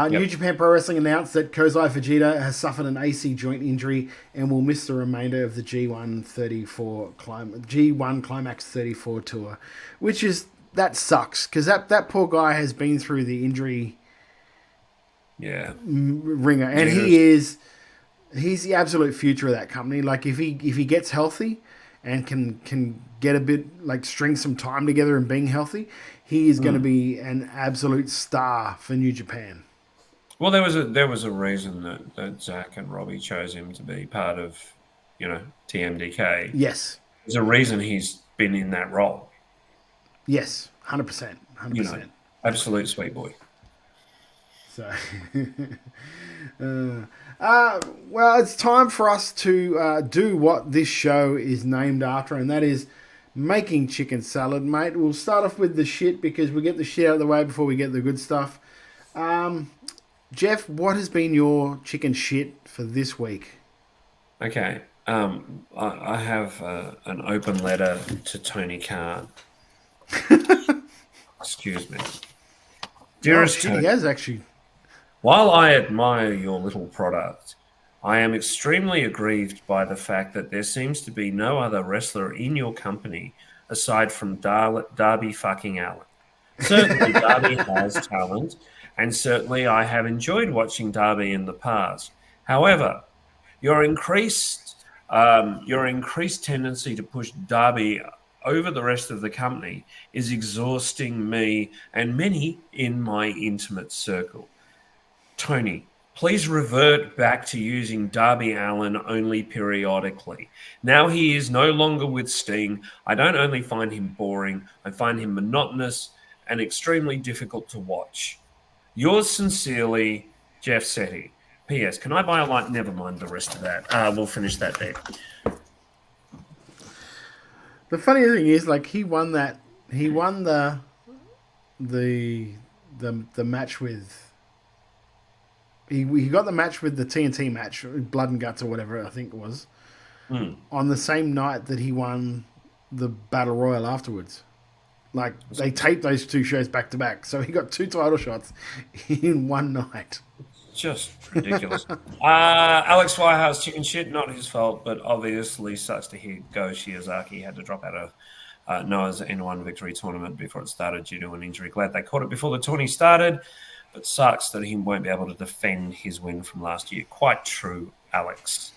New Japan Pro Wrestling announced that Kozai Fujita has suffered an AC joint injury and will miss the remainder of the G1 Climax 34 tour, that sucks because that poor guy has been through the injury ringer, and he's the absolute future of that company. Like if he gets healthy and can get a bit string some time together and being healthy, he is going to be an absolute star for New Japan. Well, there was a reason that Zach and Robbie chose him to be part of, TMDK. Yes. There's a reason he's been in that role. Yes, 100%. 100%. Absolute sweet boy. So, well, it's time for us to do what this show is named after, and that is making chicken salad, mate. We'll start off with the shit because we get the shit out of the way before we get the good stuff. Jeff, what has been your chicken shit for this week? Okay. I have an open letter to Tony Khan. Excuse me. Dearest Tony, he has actually. While I admire your little product, I am extremely aggrieved by the fact that there seems to be no other wrestler in your company aside from Darby fucking Allin. Certainly Darby has talent, and certainly I have enjoyed watching Darby in the past. However, your increased tendency to push Darby over the rest of the company is exhausting me and many in my intimate circle. Tony, please revert back to using Darby Allin only periodically. Now he is no longer with Sting. I don't only find him boring, I find him monotonous and extremely difficult to watch. Yours sincerely, Jeff Setti. P.S. Can I buy a light? Never mind the rest of that. We'll finish that there. The funny thing is, like, he won the match with. He got the match with the TNT match, Blood and Guts or whatever I think it was, on the same night that he won the Battle Royal afterwards. Like, they taped those two shows back to back, so he got 2 title shots in one night. Just ridiculous. Alex Whitehouse chicken shit, not his fault, but obviously sucks to hear Go Shiozaki had to drop out of Noah's N1 Victory Tournament before it started due to an injury. Glad they caught it before the tourney started, but sucks that he won't be able to defend his win from last year. Quite true, Alex.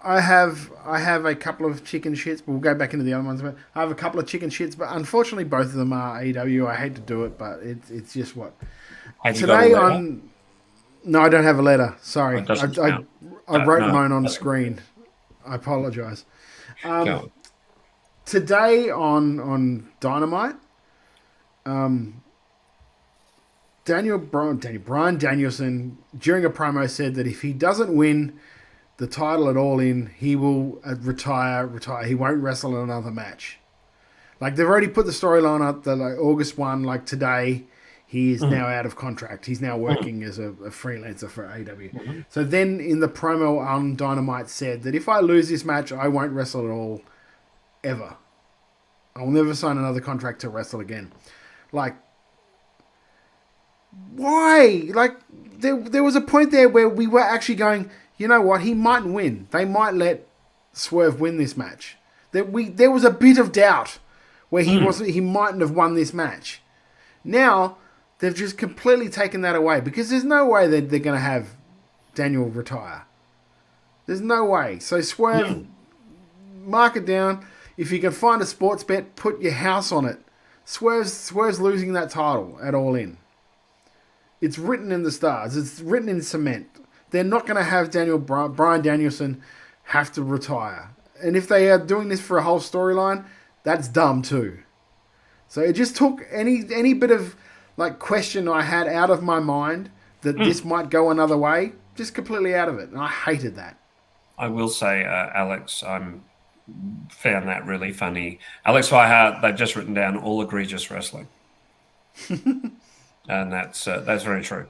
I have a couple of chicken shits, but we'll go back into the other ones. But I have a couple of chicken shits, but unfortunately both of them are AEW. I hate to do it, but it's just what. Today on... No, I don't have a letter. Sorry. I wrote mine on the screen. I apologise. Today on Dynamite, Brian Danielson, during a promo, said that if he doesn't win the title at All In, he will retire. He won't wrestle in another match. Like, they've already put the storyline up that, like, August 1, like today, he is now out of contract. He's now working as a freelancer for AEW. So then in the promo on Dynamite said that if I lose this match, I won't wrestle at all, ever. I'll never sign another contract to wrestle again. Like, why? Like, there was a point there where we were actually going, you know what, he might win. They might let Swerve win this match. There was a bit of doubt where he mightn't have won this match. Now, they've just completely taken that away because there's no way that they're going to have Daniel retire. There's no way. So Swerve, mark it down. If you can find a sports bet, put your house on it. Swerve's losing that title at All In. It's written in the stars. It's written in cement. They're not going to have Brian Danielson have to retire. And if they are doing this for a whole storyline, that's dumb too. So it just took any bit of like question I had out of my mind that this might go another way, just completely out of it. And I hated that. I will say, Alex, found that really funny. Alex Whiteheart, they've just written down all egregious wrestling. And that's very true.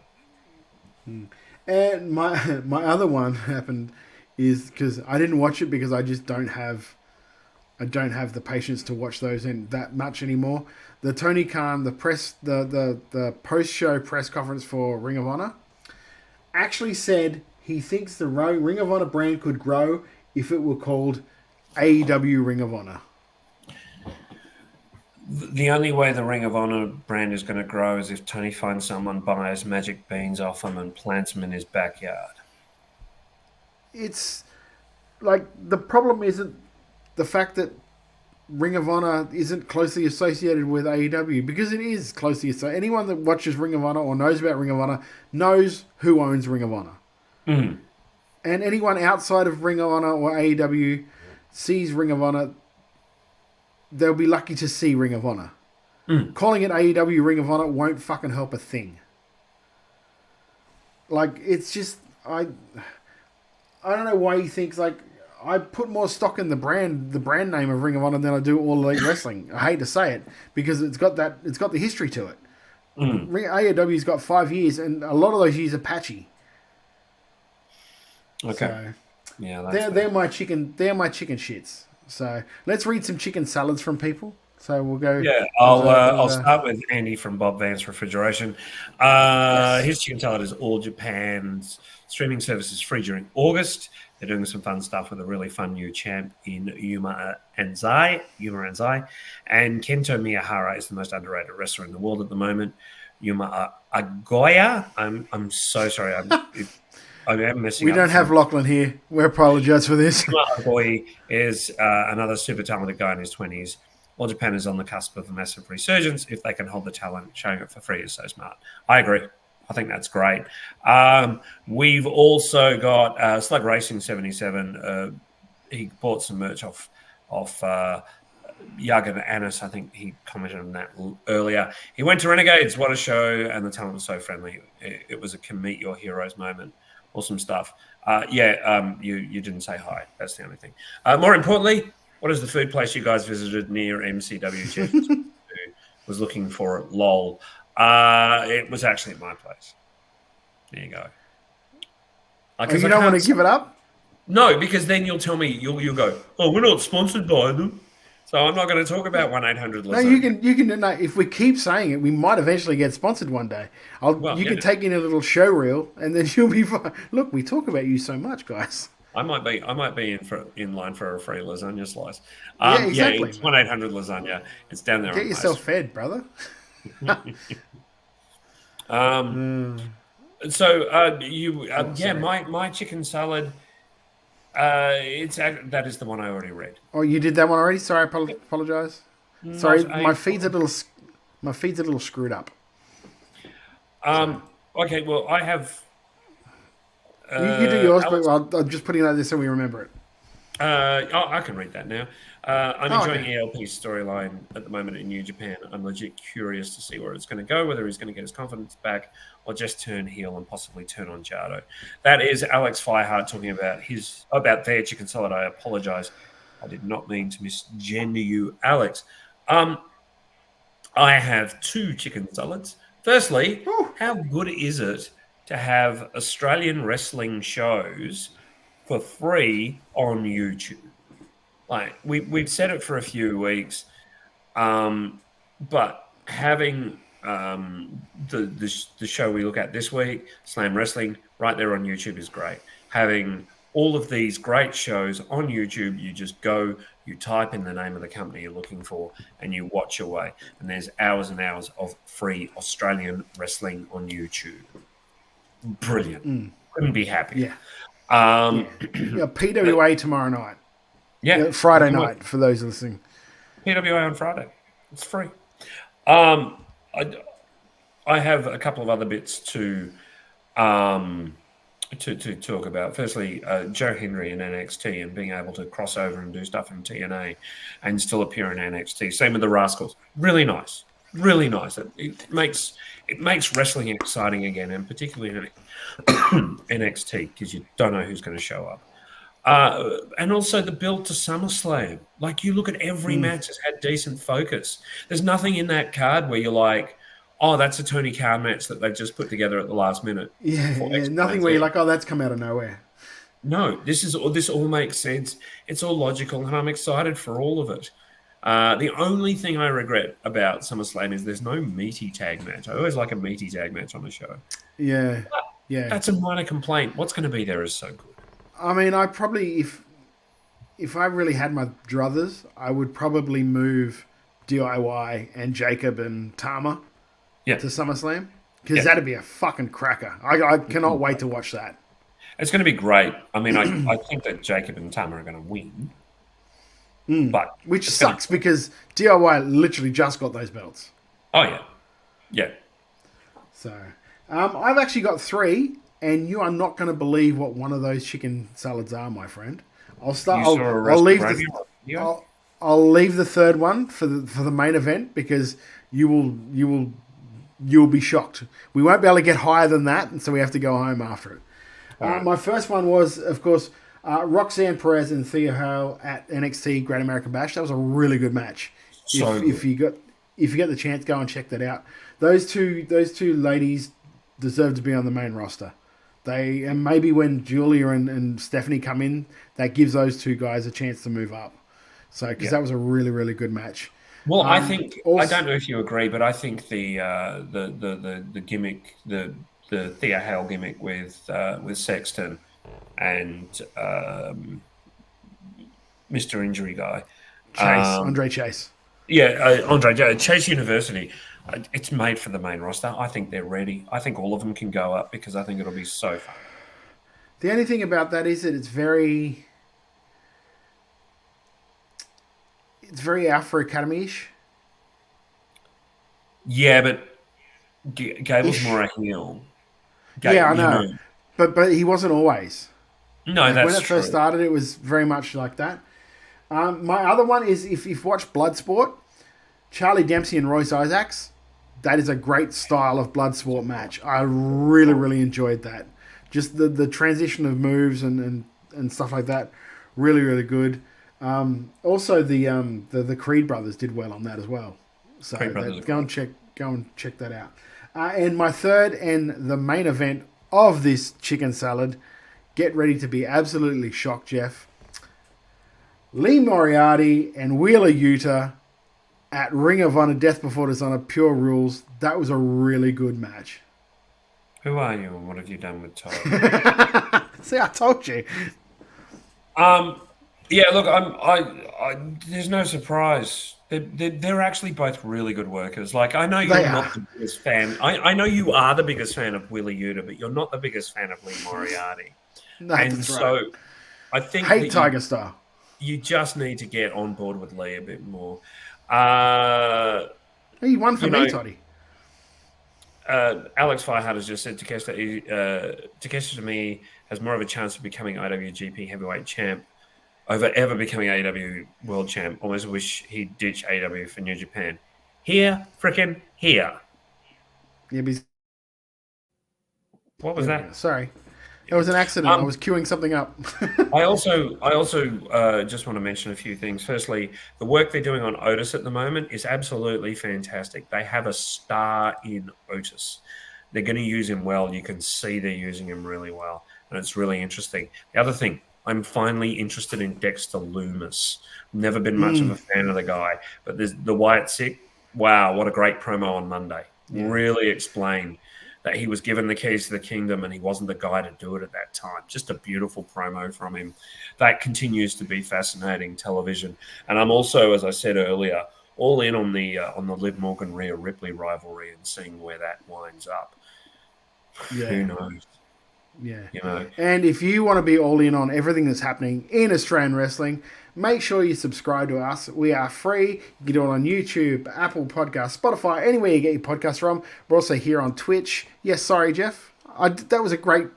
And my other one happened is because I didn't watch it because I just don't have the patience to watch those in that much anymore. The Tony Khan, the post-show press conference for Ring of Honor, actually said he thinks the Ring of Honor brand could grow if it were called AEW Ring of Honor. The only way the Ring of Honor brand is going to grow is if Tony finds someone, buys magic beans off him and plants them in his backyard. It's like the problem isn't the fact that Ring of Honor isn't closely associated with AEW, because it is closely associated. Anyone that watches Ring of Honor or knows about Ring of Honor knows who owns Ring of Honor. And anyone outside of Ring of Honor or AEW sees Ring of Honor, they'll be lucky to see Ring of Honor. Calling it AEW Ring of Honor won't fucking help a thing. Like, it's just... I don't know why he thinks, like, I put more stock in the brand name of Ring of Honor than I do All Elite Wrestling. I hate to say it, because it's got the history to it. AEW's got 5 years, and a lot of those years are patchy. Okay. So, yeah, they're my chicken shits. So let's read some chicken salads from people. So we'll go. Yeah, I'll start with Andy from Bob Vance Refrigeration. His chicken salad is All Japan's streaming service is free during August. They're doing some fun stuff with a really fun new champ in Yuma Anzai. And Kento Miyahara is the most underrated wrestler in the world at the moment. Yuma Agoya. I'm so sorry. I'm messing we up. don't have Lachlan here. We apologize for this. Boy is another super talented guy in his 20s. All Japan is on the cusp of a massive resurgence. If they can hold the talent, showing it for free is so smart. I agree. I think that's great. We've also got Slug Racing 77. He bought some merch off Jürgen Annis, I think he commented on that earlier. He went to Renegades. What a show. And the talent was so friendly. It was a can meet your heroes moment. Awesome stuff. You didn't say hi. That's the only thing. More importantly, what is the food place you guys visited near MCW? Jeff was looking for it. Lol. It was actually at my place. There you go. You don't want to give it up? No, because then you'll tell me, you'll go, oh, we're not sponsored by them. So I'm not going to talk about 1-800 No, you can. No, if we keep saying it, we might eventually get sponsored one day. You can take in a little show reel, and then you'll be fine. Look, we talk about you so much, guys. I might be in line for a free lasagna slice. Yeah, exactly. Yeah, it's 1-800 lasagna. It's down there. Get yourself fed, brother. My chicken salad. That is the one I already read. Oh, you did that one already? Sorry, I apologize. Sorry, my feed's a little screwed up. Okay, well, I have. You do yours, but I'm just putting it out there so we remember it. I can read that now. I'm enjoying ELP's storyline at the moment in New Japan. I'm legit curious to see where it's going to go, whether he's going to get his confidence back or just turn heel and possibly turn on Jado. That is Alex Fireheart talking about their chicken salad. I apologize. I did not mean to misgender you, Alex. I have 2 chicken salads. Firstly, how good is it to have Australian wrestling shows for free on YouTube? Like we've said it for a few weeks, but having the show we look at this week, Slam Wrestling, right there on YouTube is great. Having all of these great shows on YouTube, you just go, you type in the name of the company you're looking for, and you watch away. And there's hours and hours of free Australian wrestling on YouTube. Brilliant. Couldn't be happier. Yeah. PWA tomorrow night. Yeah. Friday night for those listening. PWA on Friday. It's free. I have a couple of other bits to talk about. Firstly, Joe Henry in NXT and being able to cross over and do stuff in TNA and still appear in NXT. Same with the Rascals. Really nice. Really nice. It makes wrestling exciting again, and particularly in NXT, because you don't know who's going to show up. And also the build to SummerSlam. Like, you look at every match has had decent focus. There's nothing in that card where you're like, oh, that's a Tony Khan match that they've just put together at the last minute. Yeah, nothing where you're like, oh, that's come out of nowhere. No, this all makes sense. It's all logical, and I'm excited for all of it. The only thing I regret about SummerSlam is there's no meaty tag match. I always like a meaty tag match on the show. Yeah, yeah. That's a minor complaint. What's going to be there is so good. I mean, I probably, if I really had my druthers, I would probably move DIY and Jacob and Tama to SummerSlam, because that'd be a fucking cracker. I cannot wait to watch that. It's going to be great. I mean, I think that Jacob and Tama are going to win. But which sucks because DIY literally just got those belts. Oh, yeah. Yeah. So, I've actually got 3, and you are not going to believe what one of those chicken salads are, my friend. I'll leave the third one for the main event, because you will be shocked. We won't be able to get higher than that, and so we have to go home after it. Right. My first one was, of course, Roxanne Perez and Thea Hale at NXT Great American Bash. That was a really good match. If you get the chance, go and check that out. Those two ladies deserve to be on the main roster. And maybe when Julia and Stephanie come in, that gives those 2 guys a chance to move up. So, because that was a really, really good match. Well, I think also, I don't know if you agree, but I think the gimmick, the Thea Hale gimmick with Sexton and Mr. Injury Guy, Andre Chase. Yeah, Andre Chase University. It's made for the main roster. I think they're ready. I think all of them can go up, because I think it'll be so fun. The only thing about that is that it's very Alpha Academy-ish. Yeah, but Gable's more a heel. I know. But he wasn't always. No, that's when it first started, it was very much like that. My other one is if you've watched Bloodsport, Charlie Dempsey and Royce Isaacs. That is a great style of Bloodsport match. I really, really enjoyed that. Just the transition of moves and stuff like that. Really, really good. Also, the Creed brothers did well on that as well. So go and check that out. And my third and the main event of this chicken salad. Get ready to be absolutely shocked, Jeff. Lee Moriarty and Wheeler Yuta at Ring of Honor Death Before Dishonor Pure Rules. That was a really good match. Who are you and what have you done with Todd? See, I told you. Yeah, look, there's no surprise. They're actually both really good workers. Like, I know you're not the biggest fan. I know you are the biggest fan of Wheeler Yuta, but you're not the biggest fan of Lee Moriarty. No, and that's so right. I think Hate Tiger Star. You just need to get on board with Lee a bit more. He won for me, Toddy. Alex Firehart has just said Takeshi to me has more of a chance of becoming IWGP Heavyweight Champ over ever becoming AEW World Champ. Almost wish he'd ditch AEW for New Japan. Here, frickin' here. Yeah, but what was that? Sorry. It was an accident. I was queuing something up. I also just want to mention a few things. Firstly, the work they're doing on Otis at the moment is absolutely fantastic. They have a star in Otis. They're going to use him well. You can see they're using him really well, and it's really interesting. The other thing, I'm finally interested in Dexter Loomis. Never been much of a fan of the guy, but there's the Wyatt Sick. Wow, what a great promo on Monday. Yeah. Really explained that he was given the keys to the kingdom and he wasn't the guy to do it at that time. Just a beautiful promo from him. That continues to be fascinating television. And I'm also, as I said earlier, all in on the Liv Morgan Rhea Ripley rivalry and seeing where that winds up. Yeah. Who knows? Yeah. You know. And if you want to be all in on everything that's happening in Australian wrestling, make sure you subscribe to us. We are free. You can do it on YouTube, Apple Podcasts, Spotify, anywhere you get your podcasts from. We're also here on Twitch. Yes, sorry, Jeff. That was a great...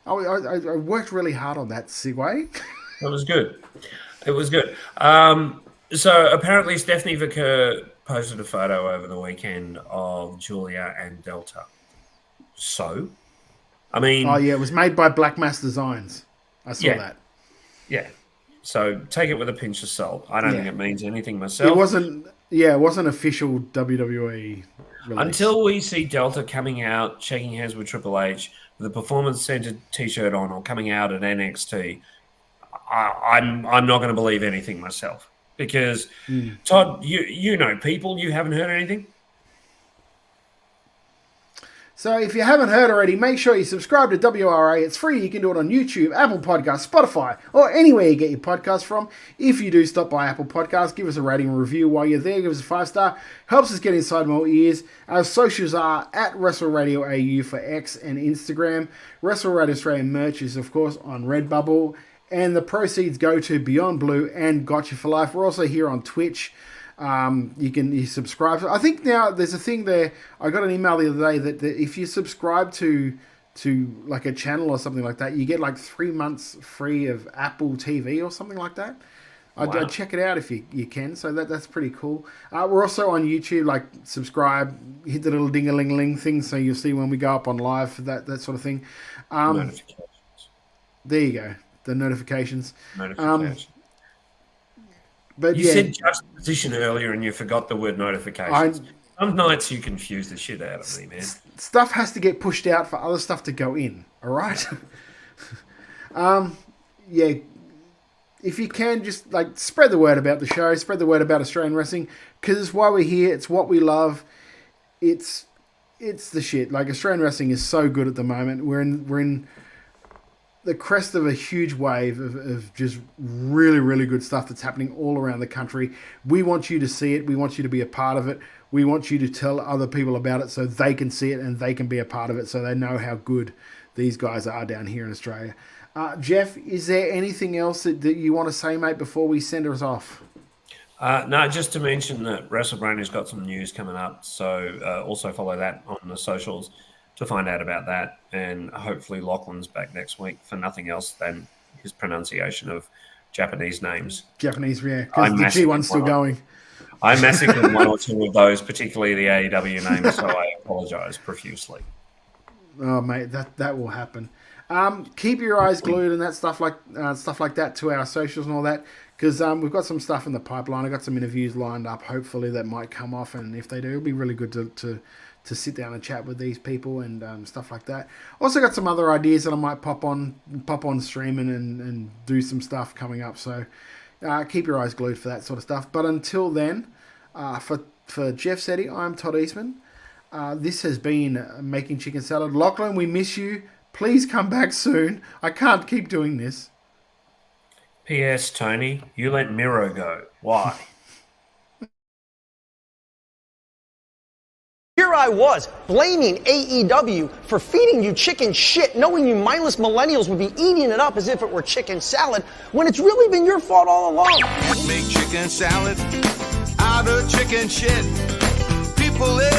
I worked really hard on that segue. It was good. It was good. So apparently Stephanie Vicker posted a photo over the weekend of Julia and Delta. So... I mean... Oh, yeah, it was made by Black Mass Designs. I saw that. Yeah. So take it with a pinch of salt. I don't think it means anything myself. It wasn't official WWE release. Until we see Delta coming out, shaking hands with Triple H, with a Performance Center t-shirt on or coming out at NXT, I'm not going to believe anything myself. Because, Todd, you know people, you haven't heard anything? So if you haven't heard already, make sure you subscribe to WRA. It's free. You can do it on YouTube, Apple Podcasts, Spotify, or anywhere you get your podcasts from. If you do stop by Apple Podcasts, give us a rating and review while you're there. Give us a 5-star. Helps us get inside more ears. Our socials are at Wrestle Radio AU for X and Instagram. Wrestle Radio Australian merch is, of course, on Redbubble. And the proceeds go to Beyond Blue and Gotcha for Life. We're also here on Twitch. You subscribe. I think now there's a thing there. I got an email the other day that if you subscribe to like a channel or something like that, you get like 3 months free of Apple TV or something like that. I'd check it out if you can. So that's pretty cool. We're also on YouTube. Like subscribe, hit the little ding-a-ling-ling thing so you'll see when we go up on live for that sort of thing. Notifications. There you go. The notifications. But you said juxtaposition earlier and you forgot the word notifications. Some nights you confuse the shit out of me, man. Stuff has to get pushed out for other stuff to go in, all right? If you can, just like spread the word about the show, spread the word about Australian wrestling, because it's why we're here, it's what we love. It's the shit. Like Australian wrestling is so good at the moment. We're in the crest of a huge wave of just really, really good stuff that's happening all around the country. We want you to see it. We want you to be a part of it. We want you to tell other people about it so they can see it and they can be a part of it so they know how good these guys are down here in Australia. Jeff, is there anything else that you want to say, mate, before we send us off? No, just to mention that WrestleBrain has got some news coming up. So also follow that on the socials to find out about that. And hopefully Lachlan's back next week for nothing else than his pronunciation of Japanese names. Japanese, yeah, because the G1's still going. I massacred one or two of those, particularly the AEW names, so I apologise profusely. Oh, mate, that will happen. Keep your eyes glued and that stuff like that to our socials and all that, because we've got some stuff in the pipeline. I got some interviews lined up. Hopefully that might come off, and if they do, it'll be really good to sit down and chat with these people and stuff like that. Also got some other ideas that I might pop on streaming and do some stuff coming up. So keep your eyes glued for that sort of stuff. But until then, for Jeff Setti, I'm Todd Eastman. This has been Making Chicken Salad. Lachlan, we miss you. Please come back soon. I can't keep doing this. P.S. Tony, you let Miro go. Why? Here I was, blaming AEW for feeding you chicken shit, knowing you mindless millennials would be eating it up as if it were chicken salad, when it's really been your fault all along. Make chicken salad out of chicken shit. People is